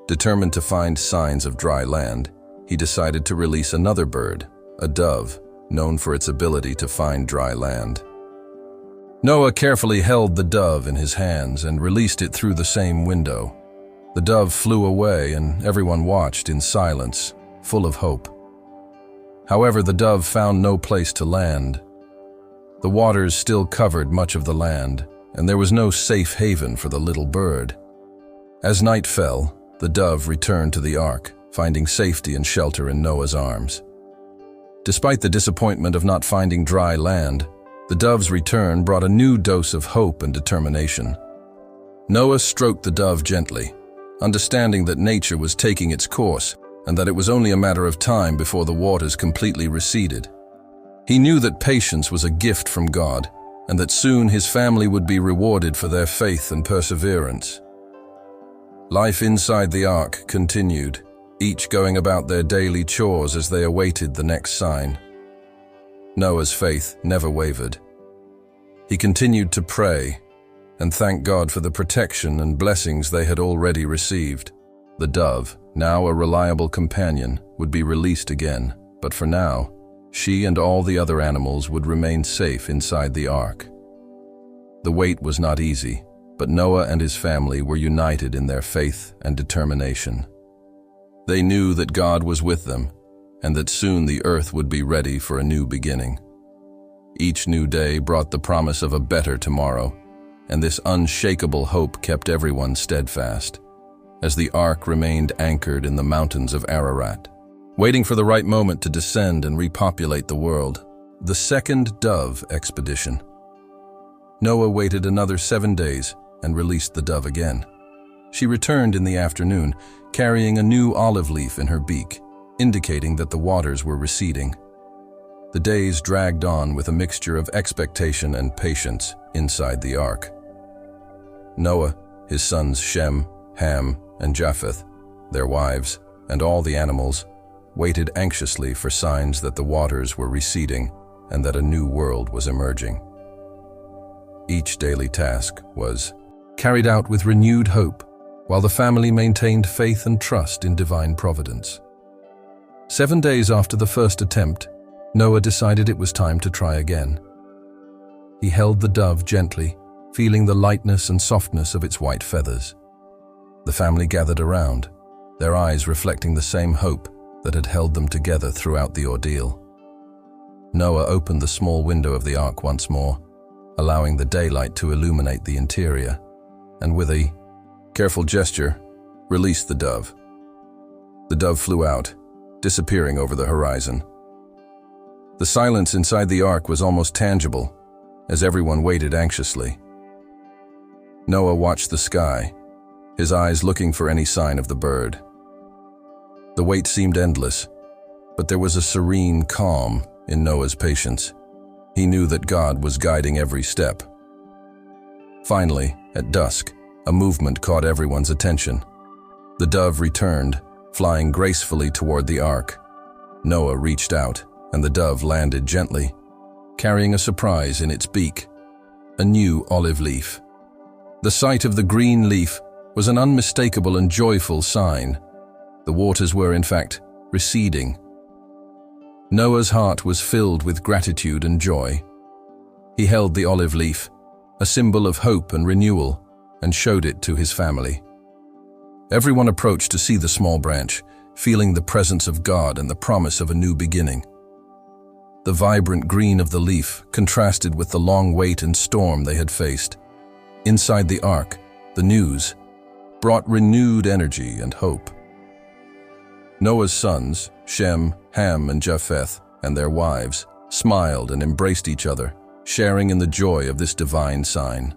Determined to find signs of dry land, he decided to release another bird, a dove, known for its ability to find dry land. Noah carefully held the dove in his hands and released it through the same window. The dove flew away, and everyone watched in silence, full of hope. However, the dove found no place to land. The waters still covered much of the land, and there was no safe haven for the little bird. As night fell, the dove returned to the ark, finding safety and shelter in Noah's arms. Despite the disappointment of not finding dry land, the dove's return brought a new dose of hope and determination. Noah stroked the dove gently, understanding that nature was taking its course and that it was only a matter of time before the waters completely receded. He knew that patience was a gift from God, and that soon his family would be rewarded for their faith and perseverance. Life inside the ark continued, each going about their daily chores as they awaited the next sign. Noah's faith never wavered. He continued to pray and thank God for the protection and blessings they had already received. The dove, now a reliable companion, would be released again, but for now, she and all the other animals would remain safe inside the ark. The wait was not easy, but Noah and his family were united in their faith and determination. They knew that God was with them, and that soon the earth would be ready for a new beginning. Each new day brought the promise of a better tomorrow, and this unshakable hope kept everyone steadfast, as the ark remained anchored in the mountains of Ararat, waiting for the right moment to descend and repopulate the world. The second dove expedition. Noah waited another 7 days and released the dove again. She returned in the afternoon, carrying a new olive leaf in her beak, indicating that the waters were receding. The days dragged on with a mixture of expectation and patience inside the ark. Noah, his sons Shem, Ham, and Japheth, their wives, and all the animals, waited anxiously for signs that the waters were receding and that a new world was emerging. Each daily task was carried out with renewed hope, while the family maintained faith and trust in divine providence. 7 days after the first attempt, Noah decided it was time to try again. He held the dove gently, feeling the lightness and softness of its white feathers. The family gathered around, their eyes reflecting the same hope that had held them together throughout the ordeal. Noah opened the small window of the ark once more, allowing the daylight to illuminate the interior, and with a careful gesture, released the dove. The dove flew out, disappearing over the horizon. The silence inside the ark was almost tangible, as everyone waited anxiously. Noah watched the sky, his eyes looking for any sign of the bird. The wait seemed endless, but there was a serene calm in Noah's patience. He knew that God was guiding every step. Finally, at dusk, a movement caught everyone's attention. The dove returned, flying gracefully toward the ark. Noah reached out, and the dove landed gently, carrying a surprise in its beak, a new olive leaf. The sight of the green leaf was an unmistakable and joyful sign. The waters were, in fact, receding. Noah's heart was filled with gratitude and joy. He held the olive leaf, a symbol of hope and renewal, and showed it to his family. Everyone approached to see the small branch, feeling the presence of God and the promise of a new beginning. The vibrant green of the leaf contrasted with the long wait and storm they had faced. Inside the ark, the news brought renewed energy and hope. Noah's sons, Shem, Ham, and Japheth, and their wives, smiled and embraced each other, sharing in the joy of this divine sign.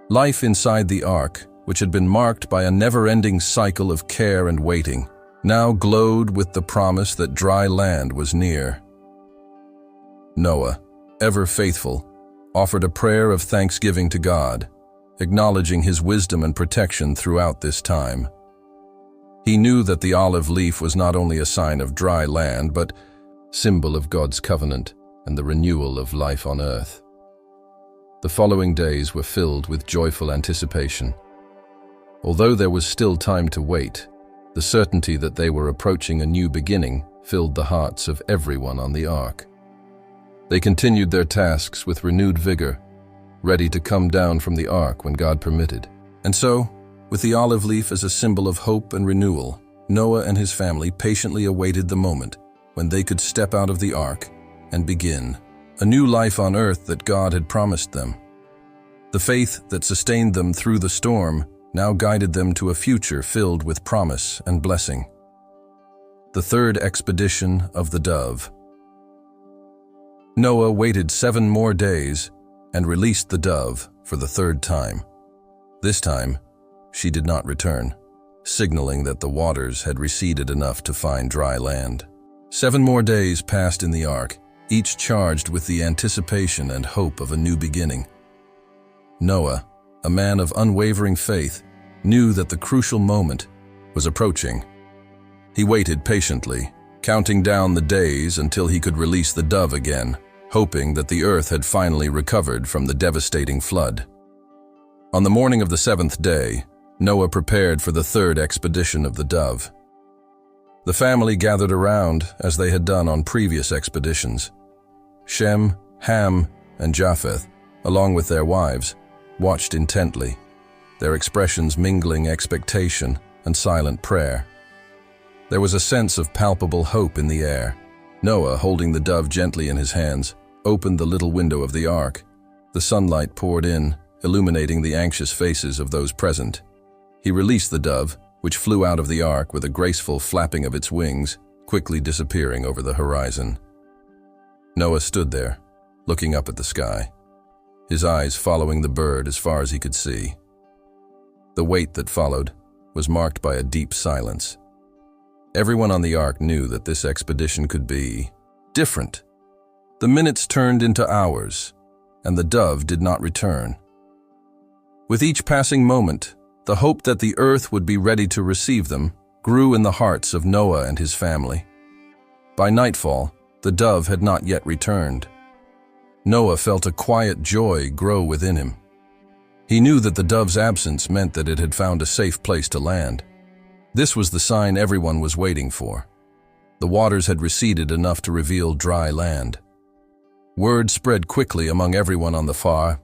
Life inside the ark, which had been marked by a never-ending cycle of care and waiting, now glowed with the promise that dry land was near. Noah, ever faithful, offered a prayer of thanksgiving to God, acknowledging his wisdom and protection throughout this time. He knew that the olive leaf was not only a sign of dry land, but symbol of God's covenant and the renewal of life on earth. The following days were filled with joyful anticipation. Although there was still time to wait, the certainty that they were approaching a new beginning filled the hearts of everyone on the ark. They continued their tasks with renewed vigor, ready to come down from the ark when God permitted. And so, with the olive leaf as a symbol of hope and renewal, Noah and his family patiently awaited the moment when they could step out of the ark and begin a new life on earth that God had promised them. The faith that sustained them through the storm now guided them to a future filled with promise and blessing. The third expedition of the dove. Noah waited 7 more days and released the dove for the third time. This time, she did not return, signaling that the waters had receded enough to find dry land. 7 more days passed in the ark, each charged with the anticipation and hope of a new beginning. Noah, a man of unwavering faith, knew that the crucial moment was approaching. He waited patiently, counting down the days until he could release the dove again, hoping that the earth had finally recovered from the devastating flood. On the morning of the seventh day, Noah prepared for the third expedition of the dove. The family gathered around as they had done on previous expeditions. Shem, Ham, and Japheth, along with their wives, watched intently, their expressions mingling expectation and silent prayer. There was a sense of palpable hope in the air. Noah, holding the dove gently in his hands, opened the little window of the ark. The sunlight poured in, illuminating the anxious faces of those present. He released the dove, which flew out of the ark with a graceful flapping of its wings, quickly disappearing over the horizon. Noah stood there, looking up at the sky, his eyes following the bird as far as he could see. The wait that followed was marked by a deep silence. Everyone on the ark knew that this expedition could be different. The minutes turned into hours, and the dove did not return. With each passing moment, the hope that the earth would be ready to receive them grew in the hearts of Noah and his family. By nightfall, the dove had not yet returned. Noah felt a quiet joy grow within him. He knew that the dove's absence meant that it had found a safe place to land. This was the sign everyone was waiting for. The waters had receded enough to reveal dry land. Word spread quickly among everyone on the far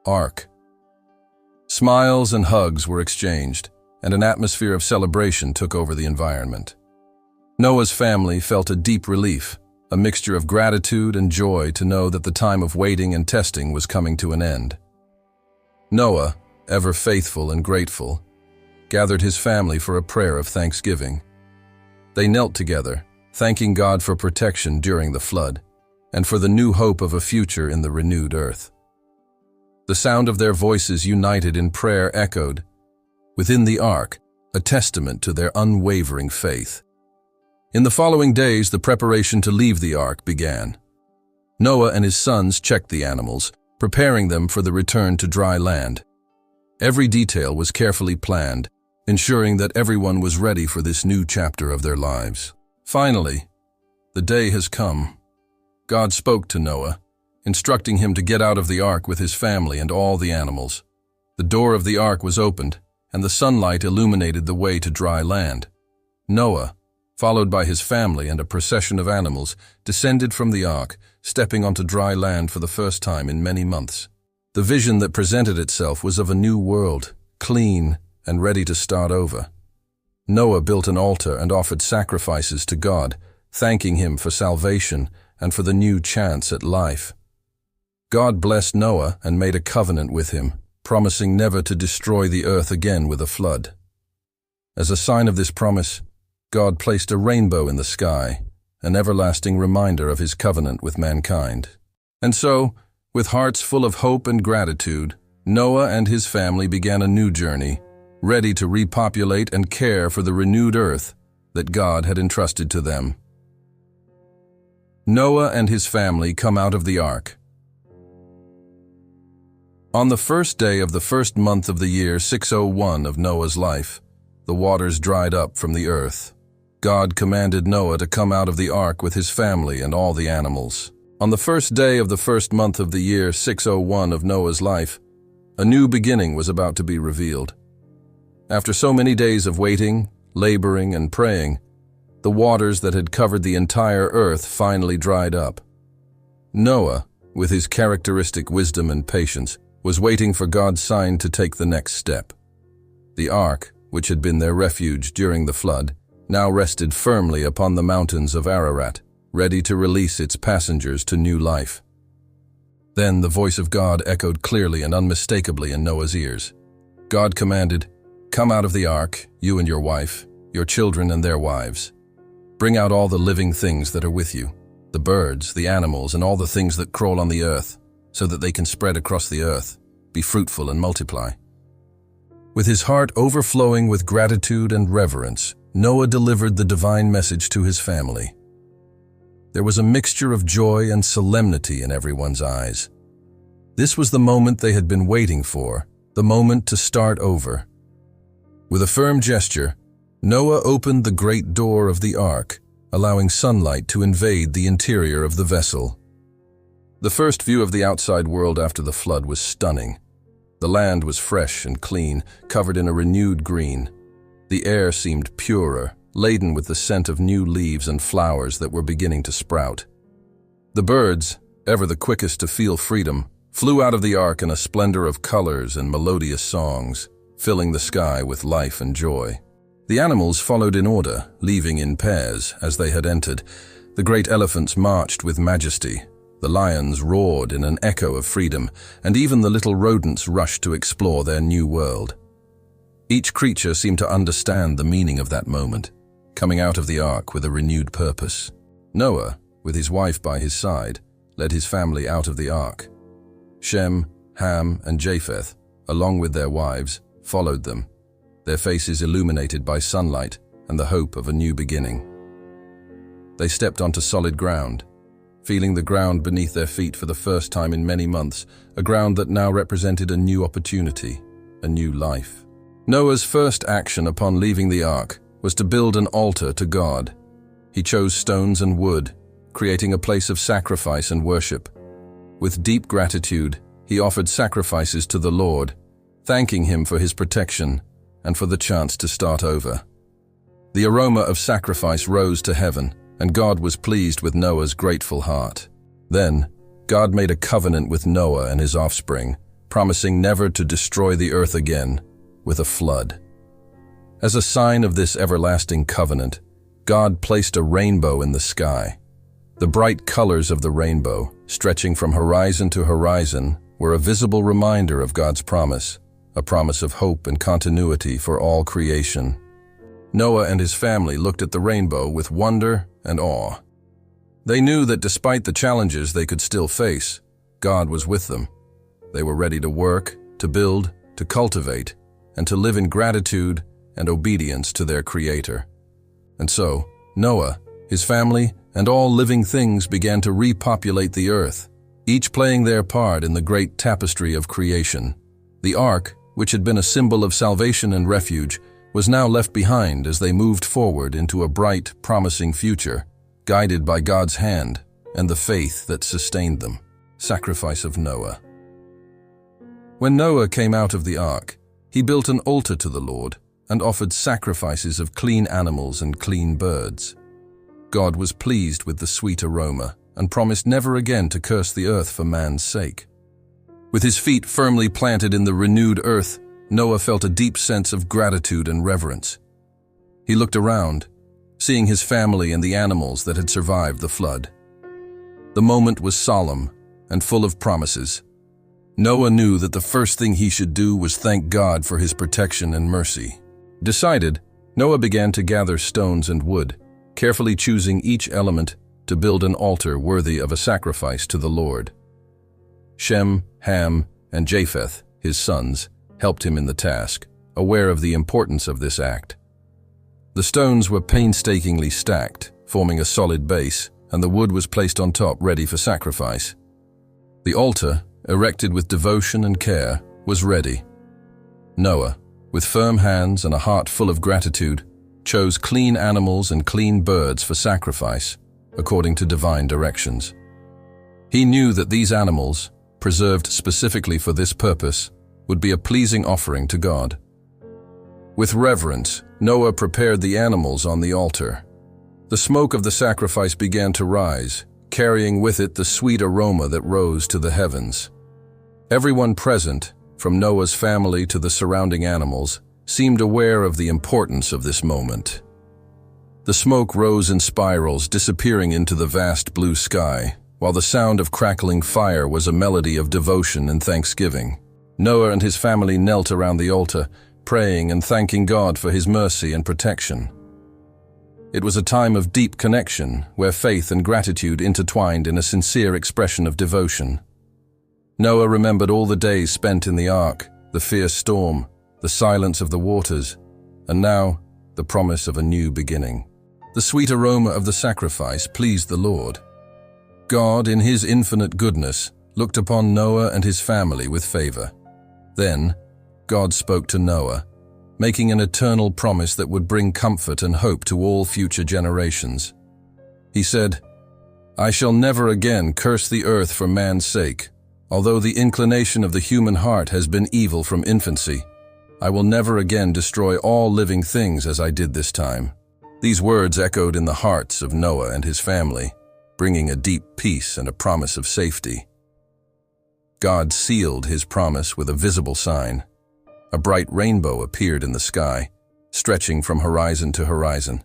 ark. Smiles and hugs were exchanged, and an atmosphere of celebration took over the environment. Noah's family felt a deep relief, a mixture of gratitude and joy to know that the time of waiting and testing was coming to an end. Noah, ever faithful and grateful, gathered his family for a prayer of thanksgiving. They knelt together, thanking God for protection during the flood, and for the new hope of a future in the renewed earth. The sound of their voices united in prayer echoed within the ark, a testament to their unwavering faith. In the following days, the preparation to leave the ark began. Noah and his sons checked the animals, preparing them for the return to dry land. Every detail was carefully planned, ensuring that everyone was ready for this new chapter of their lives. Finally, the day has come. God spoke to Noah, instructing him to get out of the ark with his family and all the animals. The door of the ark was opened, and the sunlight illuminated the way to dry land. Noah, followed by his family and a procession of animals, descended from the ark, stepping onto dry land for the first time in many months. The vision that presented itself was of a new world, clean and ready to start over. Noah built an altar and offered sacrifices to God, thanking him for salvation and for the new chance at life. God blessed Noah and made a covenant with him, promising never to destroy the earth again with a flood. As a sign of this promise, God placed a rainbow in the sky, an everlasting reminder of his covenant with mankind. And so, with hearts full of hope and gratitude, Noah and his family began a new journey, ready to repopulate and care for the renewed earth that God had entrusted to them. Noah and his family come out of the ark. On the first day of the first month of the year 601 of Noah's life, the waters dried up from the earth. God commanded Noah to come out of the ark with his family and all the animals. On the first day of the first month of the year 601 of Noah's life, a new beginning was about to be revealed. After so many days of waiting, laboring, and praying, the waters that had covered the entire earth finally dried up. Noah, with his characteristic wisdom and patience, was waiting for God's sign to take the next step. The ark, which had been their refuge during the flood, now rested firmly upon the mountains of Ararat, ready to release its passengers to new life. Then the voice of God echoed clearly and unmistakably in Noah's ears. God commanded, "Come out of the ark, you and your wife, your children and their wives. Bring out all the living things that are with you, the birds, the animals, and all the things that crawl on the earth, so that they can spread across the earth, be fruitful and multiply." With his heart overflowing with gratitude and reverence, Noah delivered the divine message to his family. There was a mixture of joy and solemnity in everyone's eyes. This was the moment they had been waiting for, the moment to start over. With a firm gesture, Noah opened the great door of the ark, allowing sunlight to invade the interior of the vessel. The first view of the outside world after the flood was stunning. The land was fresh and clean, covered in a renewed green. The air seemed purer, laden with the scent of new leaves and flowers that were beginning to sprout. The birds, ever the quickest to feel freedom, flew out of the ark in a splendor of colors and melodious songs, filling the sky with life and joy. The animals followed in order, leaving in pairs as they had entered. The great elephants marched with majesty. The lions roared in an echo of freedom, and even the little rodents rushed to explore their new world. Each creature seemed to understand the meaning of that moment, coming out of the ark with a renewed purpose. Noah, with his wife by his side, led his family out of the ark. Shem, Ham, and Japheth, along with their wives, followed them, their faces illuminated by sunlight and the hope of a new beginning. They stepped onto solid ground, feeling the ground beneath their feet for the first time in many months, a ground that now represented a new opportunity, a new life. Noah's first action upon leaving the ark was to build an altar to God. He chose stones and wood, creating a place of sacrifice and worship. With deep gratitude, he offered sacrifices to the Lord, thanking him for his protection and for the chance to start over. The aroma of sacrifice rose to heaven, and God was pleased with Noah's grateful heart. Then, God made a covenant with Noah and his offspring, promising never to destroy the earth again with a flood. As a sign of this everlasting covenant, God placed a rainbow in the sky. The bright colors of the rainbow, stretching from horizon to horizon, were a visible reminder of God's promise, a promise of hope and continuity for all creation. Noah and his family looked at the rainbow with wonder and awe. They knew that despite the challenges they could still face, God was with them. They were ready to work, to build, to cultivate, and to live in gratitude and obedience to their Creator. And so, Noah, his family, and all living things began to repopulate the earth, each playing their part in the great tapestry of creation. The ark, which had been a symbol of salvation and refuge, was now left behind as they moved forward into a bright, promising future, guided by God's hand and the faith that sustained them. Sacrifice of Noah. When Noah came out of the ark, he built an altar to the Lord and offered sacrifices of clean animals and clean birds. God was pleased with the sweet aroma and promised never again to curse the earth for man's sake. With his feet firmly planted in the renewed earth, Noah felt a deep sense of gratitude and reverence. He looked around, seeing his family and the animals that had survived the flood. The moment was solemn and full of promises. Noah knew that the first thing he should do was thank God for his protection and mercy. Decided, Noah began to gather stones and wood, carefully choosing each element to build an altar worthy of a sacrifice to the Lord. Shem, Ham, and Japheth, his sons, helped him in the task, aware of the importance of this act. The stones were painstakingly stacked, forming a solid base, and the wood was placed on top ready for sacrifice. The altar, erected with devotion and care, was ready. Noah, with firm hands and a heart full of gratitude, chose clean animals and clean birds for sacrifice, according to divine directions. He knew that these animals, preserved specifically for this purpose, would be a pleasing offering to God. With reverence, Noah prepared the animals on the altar. The smoke of the sacrifice began to rise, carrying with it the sweet aroma that rose to the heavens. Everyone present, from Noah's family to the surrounding animals, seemed aware of the importance of this moment. The smoke rose in spirals, disappearing into the vast blue sky, while the sound of crackling fire was a melody of devotion and thanksgiving. Noah and his family knelt around the altar, praying and thanking God for his mercy and protection. It was a time of deep connection, where faith and gratitude intertwined in a sincere expression of devotion. Noah remembered all the days spent in the ark, the fierce storm, the silence of the waters, and now the promise of a new beginning. The sweet aroma of the sacrifice pleased the Lord. God, in his infinite goodness, looked upon Noah and his family with favor. Then, God spoke to Noah, making an eternal promise that would bring comfort and hope to all future generations. He said, "I shall never again curse the earth for man's sake. Although the inclination of the human heart has been evil from infancy, I will never again destroy all living things as I did this time." These words echoed in the hearts of Noah and his family, bringing a deep peace and a promise of safety. God sealed his promise with a visible sign. A bright rainbow appeared in the sky, stretching from horizon to horizon.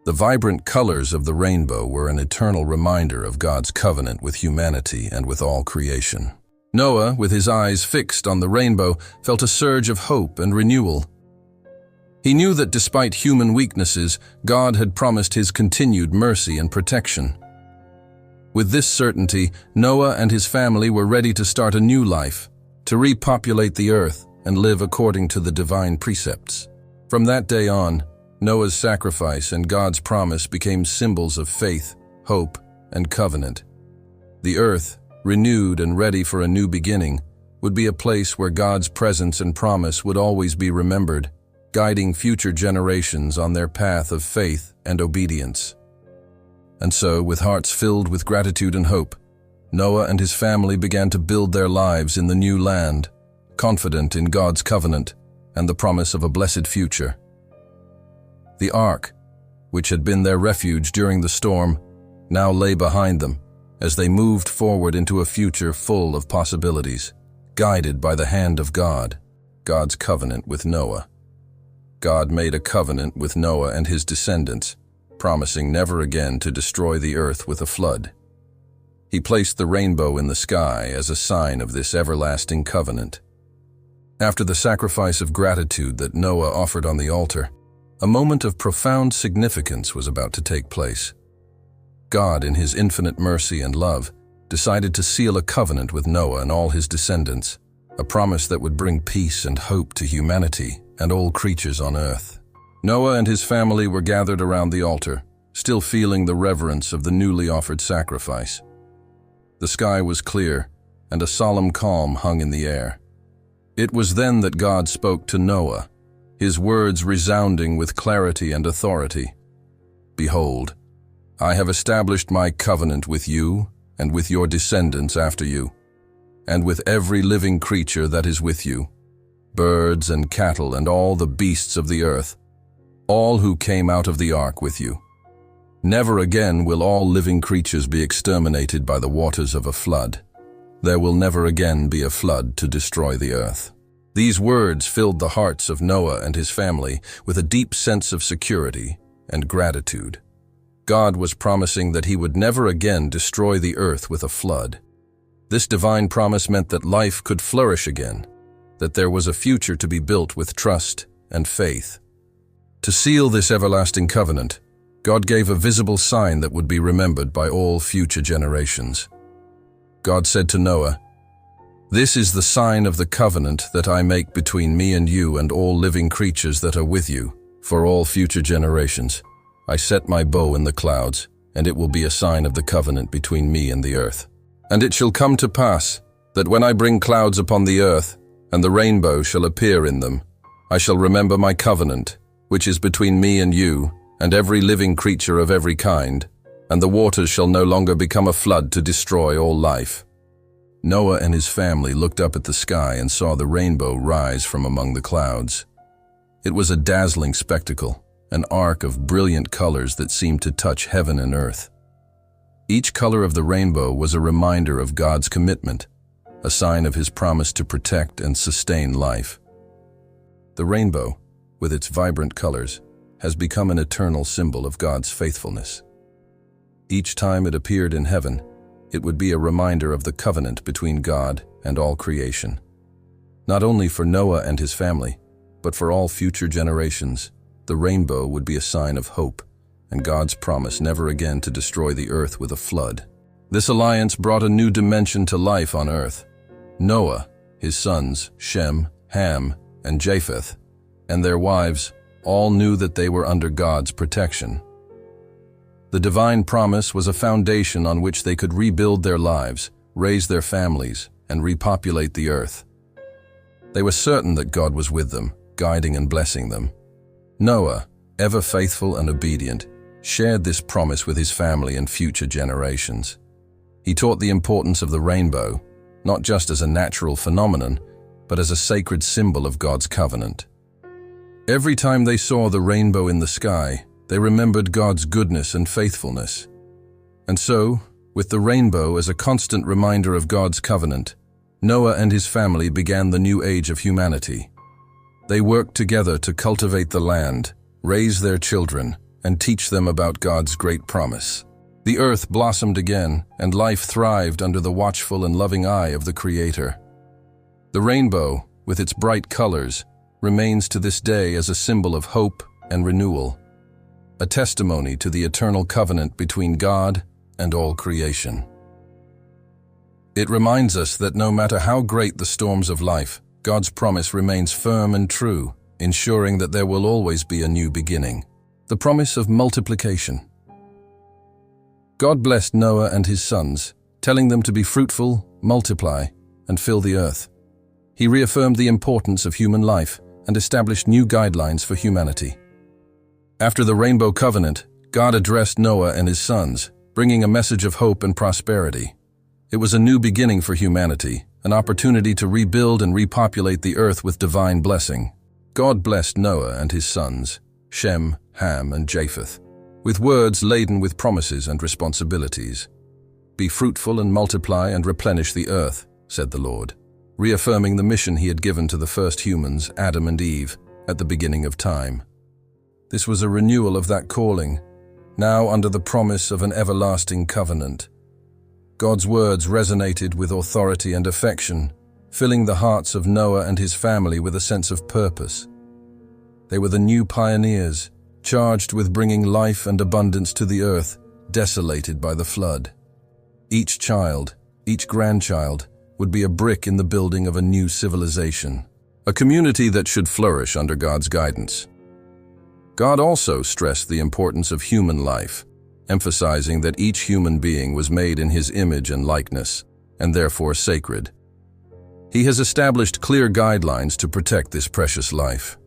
The vibrant colors of the rainbow were an eternal reminder of God's covenant with humanity and with all creation. Noah, with his eyes fixed on the rainbow, felt a surge of hope and renewal. He knew that despite human weaknesses, God had promised his continued mercy and protection. With this certainty, Noah and his family were ready to start a new life, to repopulate the earth and live according to the divine precepts. From that day on, Noah's sacrifice and God's promise became symbols of faith, hope, and covenant. The earth, renewed and ready for a new beginning, would be a place where God's presence and promise would always be remembered, guiding future generations on their path of faith and obedience. And so, with hearts filled with gratitude and hope, Noah and his family began to build their lives in the new land, confident in God's covenant and the promise of a blessed future. The ark, which had been their refuge during the storm, now lay behind them as they moved forward into a future full of possibilities, guided by the hand of God, God's covenant with Noah. God made a covenant with Noah and his descendants, promising never again to destroy the earth with a flood. He placed the rainbow in the sky as a sign of this everlasting covenant. After the sacrifice of gratitude that Noah offered on the altar, a moment of profound significance was about to take place. God, in his infinite mercy and love, decided to seal a covenant with Noah and all his descendants, a promise that would bring peace and hope to humanity and all creatures on earth. Noah and his family were gathered around the altar, still feeling the reverence of the newly offered sacrifice. The sky was clear, and a solemn calm hung in the air. It was then that God spoke to Noah, his words resounding with clarity and authority. "Behold, I have established my covenant with you and with your descendants after you, and with every living creature that is with you, birds and cattle and all the beasts of the earth, all who came out of the ark with you. Never again will all living creatures be exterminated by the waters of a flood. There will never again be a flood to destroy the earth." These words filled the hearts of Noah and his family with a deep sense of security and gratitude. God was promising that he would never again destroy the earth with a flood. This divine promise meant that life could flourish again, that there was a future to be built with trust and faith. To seal this everlasting covenant, God gave a visible sign that would be remembered by all future generations. God said to Noah, "This is the sign of the covenant that I make between me and you and all living creatures that are with you, for all future generations. I set my bow in the clouds, and it will be a sign of the covenant between me and the earth. And it shall come to pass that when I bring clouds upon the earth, and the rainbow shall appear in them, I shall remember my covenant, which is between me and you, and every living creature of every kind, and the waters shall no longer become a flood to destroy all life." Noah and his family looked up at the sky and saw the rainbow rise from among the clouds. It was a dazzling spectacle, an arc of brilliant colors that seemed to touch heaven and earth. Each color of the rainbow was a reminder of God's commitment, a sign of his promise to protect and sustain life. The rainbow, with its vibrant colors, has become an eternal symbol of God's faithfulness. Each time it appeared in heaven, it would be a reminder of the covenant between God and all creation. Not only for Noah and his family, but for all future generations, the rainbow would be a sign of hope and God's promise never again to destroy the earth with a flood. This alliance brought a new dimension to life on earth. Noah, his sons, Shem, Ham, and Japheth, and their wives, all knew that they were under God's protection, The divine promise was a foundation on which they could rebuild their lives, raise their families, and repopulate the earth. They were certain that God was with them, guiding and blessing them. Noah, ever faithful and obedient, shared this promise with his family and future generations. He taught the importance of the rainbow, not just as a natural phenomenon, but as a sacred symbol of God's covenant. Every time they saw the rainbow in the sky, they remembered God's goodness and faithfulness. And so, with the rainbow as a constant reminder of God's covenant, Noah and his family began the new age of humanity. They worked together to cultivate the land, raise their children, and teach them about God's great promise. The earth blossomed again, and life thrived under the watchful and loving eye of the Creator. The rainbow, with its bright colors, remains to this day as a symbol of hope and renewal, a testimony to the eternal covenant between God and all creation. It reminds us that no matter how great the storms of life, God's promise remains firm and true, ensuring that there will always be a new beginning. The promise of multiplication. God blessed Noah and his sons, telling them to be fruitful, multiply, and fill the earth. He reaffirmed the importance of human life and established new guidelines for humanity. After the Rainbow Covenant, God addressed Noah and his sons, bringing a message of hope and prosperity. It was a new beginning for humanity, an opportunity to rebuild and repopulate the earth with divine blessing. God blessed Noah and his sons, Shem, Ham, and Japheth, with words laden with promises and responsibilities. "Be fruitful and multiply and replenish the earth," said the Lord, reaffirming the mission he had given to the first humans, Adam and Eve, at the beginning of time. This was a renewal of that calling, now under the promise of an everlasting covenant. God's words resonated with authority and affection, filling the hearts of Noah and his family with a sense of purpose. They were the new pioneers, charged with bringing life and abundance to the earth, desolated by the flood. Each child, each grandchild, would be a brick in the building of a new civilization, a community that should flourish under God's guidance. God also stressed the importance of human life, emphasizing that each human being was made in His image and likeness, and therefore sacred. He has established clear guidelines to protect this precious life.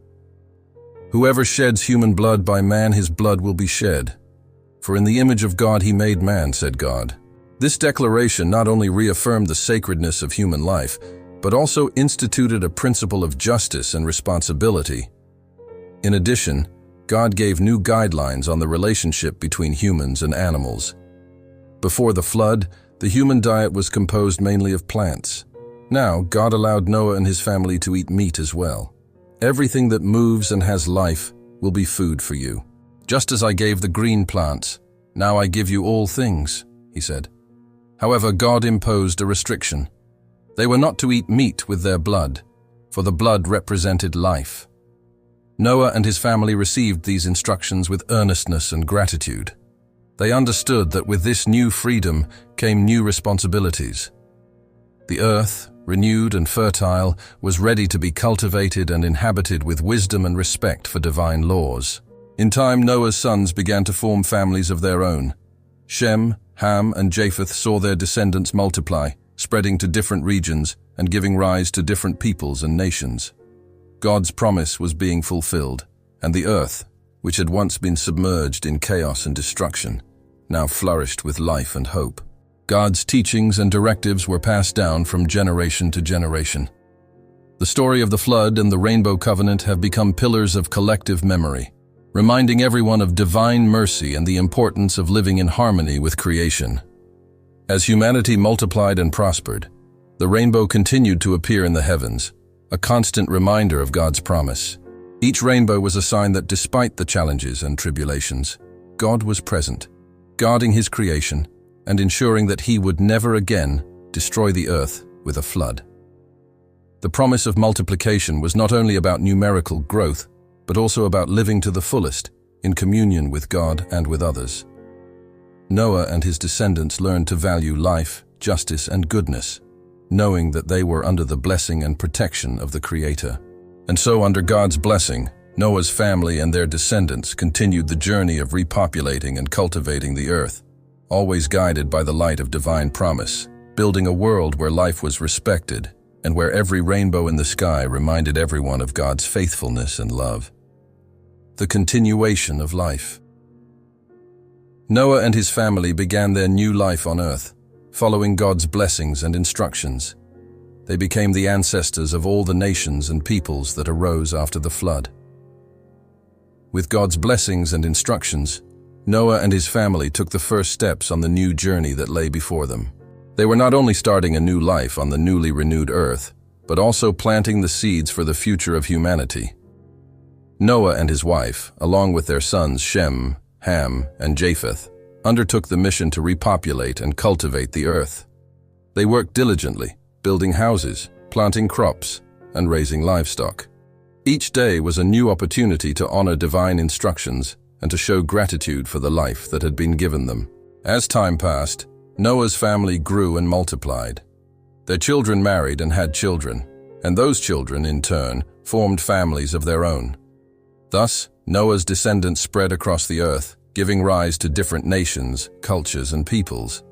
"Whoever sheds human blood by man, his blood will be shed. For in the image of God He made man," said God. This declaration not only reaffirmed the sacredness of human life, but also instituted a principle of justice and responsibility. In addition, God gave new guidelines on the relationship between humans and animals. Before the flood, the human diet was composed mainly of plants. Now, God allowed Noah and his family to eat meat as well. "Everything that moves and has life will be food for you. Just as I gave the green plants, now I give you all things," He said. However, God imposed a restriction. They were not to eat meat with their blood, for the blood represented life. Noah and his family received these instructions with earnestness and gratitude. They understood that with this new freedom came new responsibilities. The earth, renewed and fertile, was ready to be cultivated and inhabited with wisdom and respect for divine laws. In time, Noah's sons began to form families of their own. Shem, Ham, and Japheth saw their descendants multiply, spreading to different regions and giving rise to different peoples and nations. God's promise was being fulfilled, and the earth, which had once been submerged in chaos and destruction, now flourished with life and hope. God's teachings and directives were passed down from generation to generation. The story of the flood and the Rainbow Covenant have become pillars of collective memory, reminding everyone of divine mercy and the importance of living in harmony with creation. As humanity multiplied and prospered, the rainbow continued to appear in the heavens, a constant reminder of God's promise. Each rainbow was a sign that despite the challenges and tribulations, God was present, guarding His creation and ensuring that He would never again destroy the earth with a flood. The promise of multiplication was not only about numerical growth, but also about living to the fullest in communion with God and with others. Noah and his descendants learned to value life, justice, and goodness, knowing that they were under the blessing and protection of the Creator. And so, under God's blessing, Noah's family and their descendants continued the journey of repopulating and cultivating the earth, always guided by the light of divine promise, building a world where life was respected and where every rainbow in the sky reminded everyone of God's faithfulness and love. The continuation of life. Noah and his family began their new life on earth, following God's blessings and instructions. They became the ancestors of all the nations and peoples that arose after the flood. With God's blessings and instructions, Noah and his family took the first steps on the new journey that lay before them. They were not only starting a new life on the newly renewed earth, but also planting the seeds for the future of humanity. Noah and his wife, along with their sons Shem, Ham, and Japheth, undertook the mission to repopulate and cultivate the earth. They worked diligently, building houses, planting crops, and raising livestock. Each day was a new opportunity to honor divine instructions and to show gratitude for the life that had been given them. As time passed, Noah's family grew and multiplied. Their children married and had children, and those children, in turn, formed families of their own. Thus, Noah's descendants spread across the earth, giving rise to different nations, cultures, and peoples.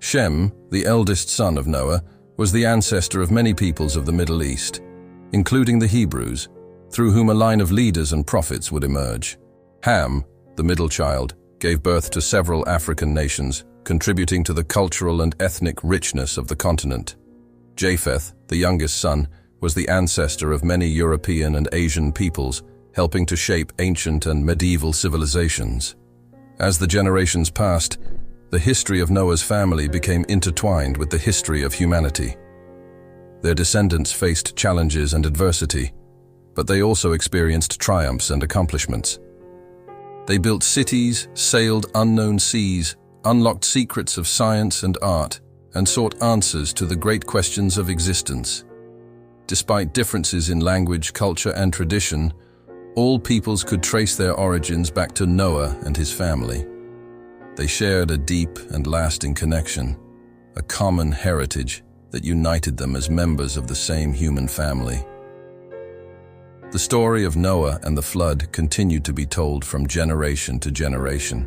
Shem, the eldest son of Noah, was the ancestor of many peoples of the Middle East, including the Hebrews, through whom a line of leaders and prophets would emerge. Ham, the middle child, gave birth to several African nations, contributing to the cultural and ethnic richness of the continent. Japheth, the youngest son, was the ancestor of many European and Asian peoples, helping to shape ancient and medieval civilizations. As the generations passed, the history of Noah's family became intertwined with the history of humanity. Their descendants faced challenges and adversity, but they also experienced triumphs and accomplishments. They built cities, sailed unknown seas, unlocked secrets of science and art, and sought answers to the great questions of existence. Despite differences in language, culture, and tradition, all peoples could trace their origins back to Noah and his family. They shared a deep and lasting connection, a common heritage that united them as members of the same human family. The story of Noah and the flood continued to be told from generation to generation,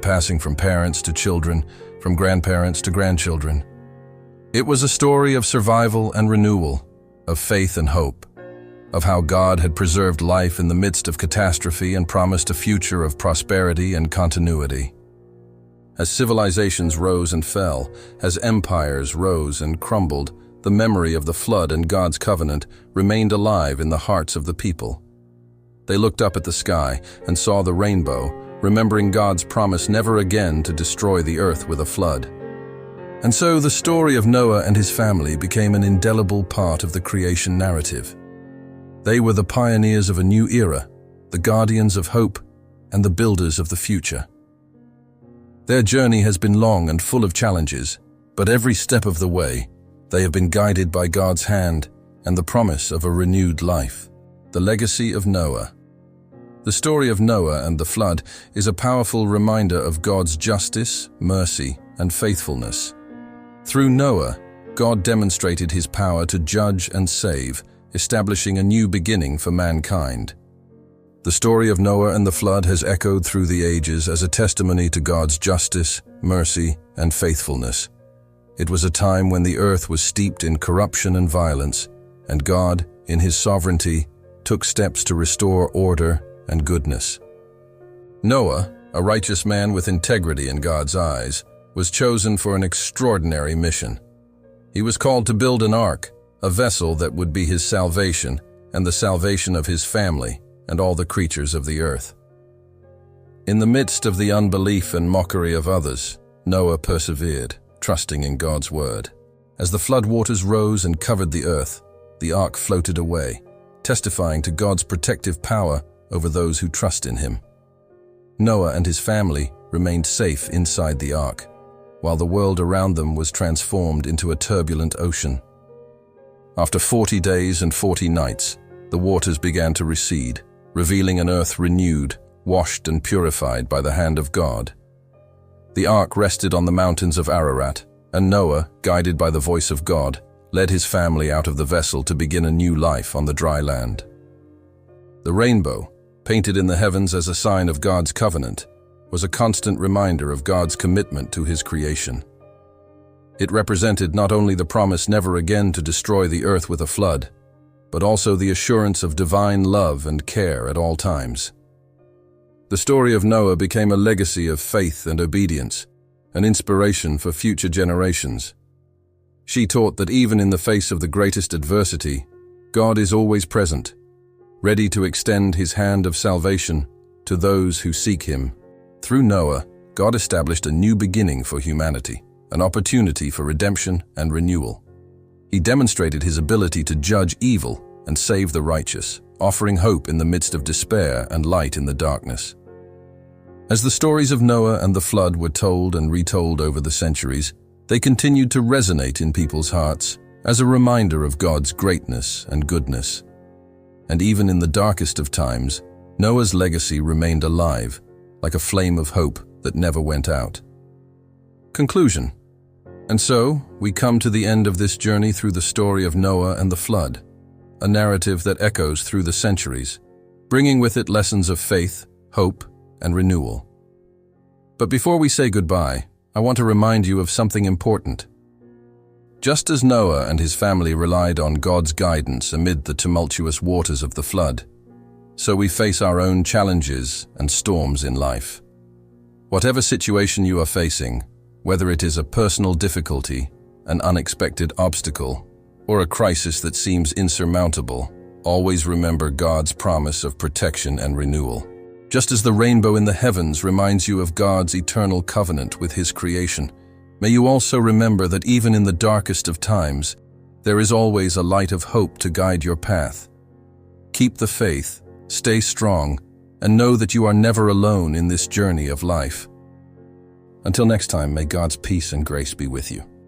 passing from parents to children, from grandparents to grandchildren. It was a story of survival and renewal, of faith and hope, of how God had preserved life in the midst of catastrophe and promised a future of prosperity and continuity. As civilizations rose and fell, as empires rose and crumbled, the memory of the flood and God's covenant remained alive in the hearts of the people. They looked up at the sky and saw the rainbow, remembering God's promise never again to destroy the earth with a flood. And so the story of Noah and his family became an indelible part of the creation narrative. They were the pioneers of a new era, the guardians of hope, and the builders of the future. Their journey has been long and full of challenges, but every step of the way, they have been guided by God's hand and the promise of a renewed life. The legacy of Noah. The story of Noah and the flood is a powerful reminder of God's justice, mercy, and faithfulness. Through Noah, God demonstrated his power to judge and save, establishing a new beginning for mankind. The story of Noah and the flood has echoed through the ages as a testimony to God's justice, mercy, and faithfulness. It was a time when the earth was steeped in corruption and violence, and God, in his sovereignty, took steps to restore order and goodness. Noah, a righteous man with integrity in God's eyes, was chosen for an extraordinary mission. He was called to build an ark, a vessel that would be his salvation and the salvation of his family and all the creatures of the earth. In the midst of the unbelief and mockery of others, Noah persevered, trusting in God's word. As the flood waters rose and covered the earth, the ark floated away, testifying to God's protective power over those who trust in him. Noah and his family remained safe inside the ark, while the world around them was transformed into a turbulent ocean. After 40 days and 40 nights, the waters began to recede, revealing an earth renewed, washed and purified by the hand of God. The ark rested on the mountains of Ararat, and Noah, guided by the voice of God, led his family out of the vessel to begin a new life on the dry land. The rainbow, painted in the heavens as a sign of God's covenant, was a constant reminder of God's commitment to his creation. It represented not only the promise never again to destroy the earth with a flood, but also the assurance of divine love and care at all times. The story of Noah became a legacy of faith and obedience, an inspiration for future generations. She taught that even in the face of the greatest adversity, God is always present, ready to extend his hand of salvation to those who seek him. Through Noah, God established a new beginning for humanity, an opportunity for redemption and renewal. He demonstrated his ability to judge evil and save the righteous, offering hope in the midst of despair and light in the darkness. As the stories of Noah and the flood were told and retold over the centuries, they continued to resonate in people's hearts as a reminder of God's greatness and goodness. And even in the darkest of times, Noah's legacy remained alive, like a flame of hope that never went out. Conclusion. And so, we come to the end of this journey through the story of Noah and the flood, a narrative that echoes through the centuries, bringing with it lessons of faith, hope, and renewal. But before we say goodbye, I want to remind you of something important. Just as Noah and his family relied on God's guidance amid the tumultuous waters of the flood, so we face our own challenges and storms in life. Whatever situation you are facing, whether it is a personal difficulty, an unexpected obstacle, or a crisis that seems insurmountable, always remember God's promise of protection and renewal. Just as the rainbow in the heavens reminds you of God's eternal covenant with his creation, may you also remember that even in the darkest of times, there is always a light of hope to guide your path. Keep the faith, stay strong, and know that you are never alone in this journey of life. Until next time, may God's peace and grace be with you.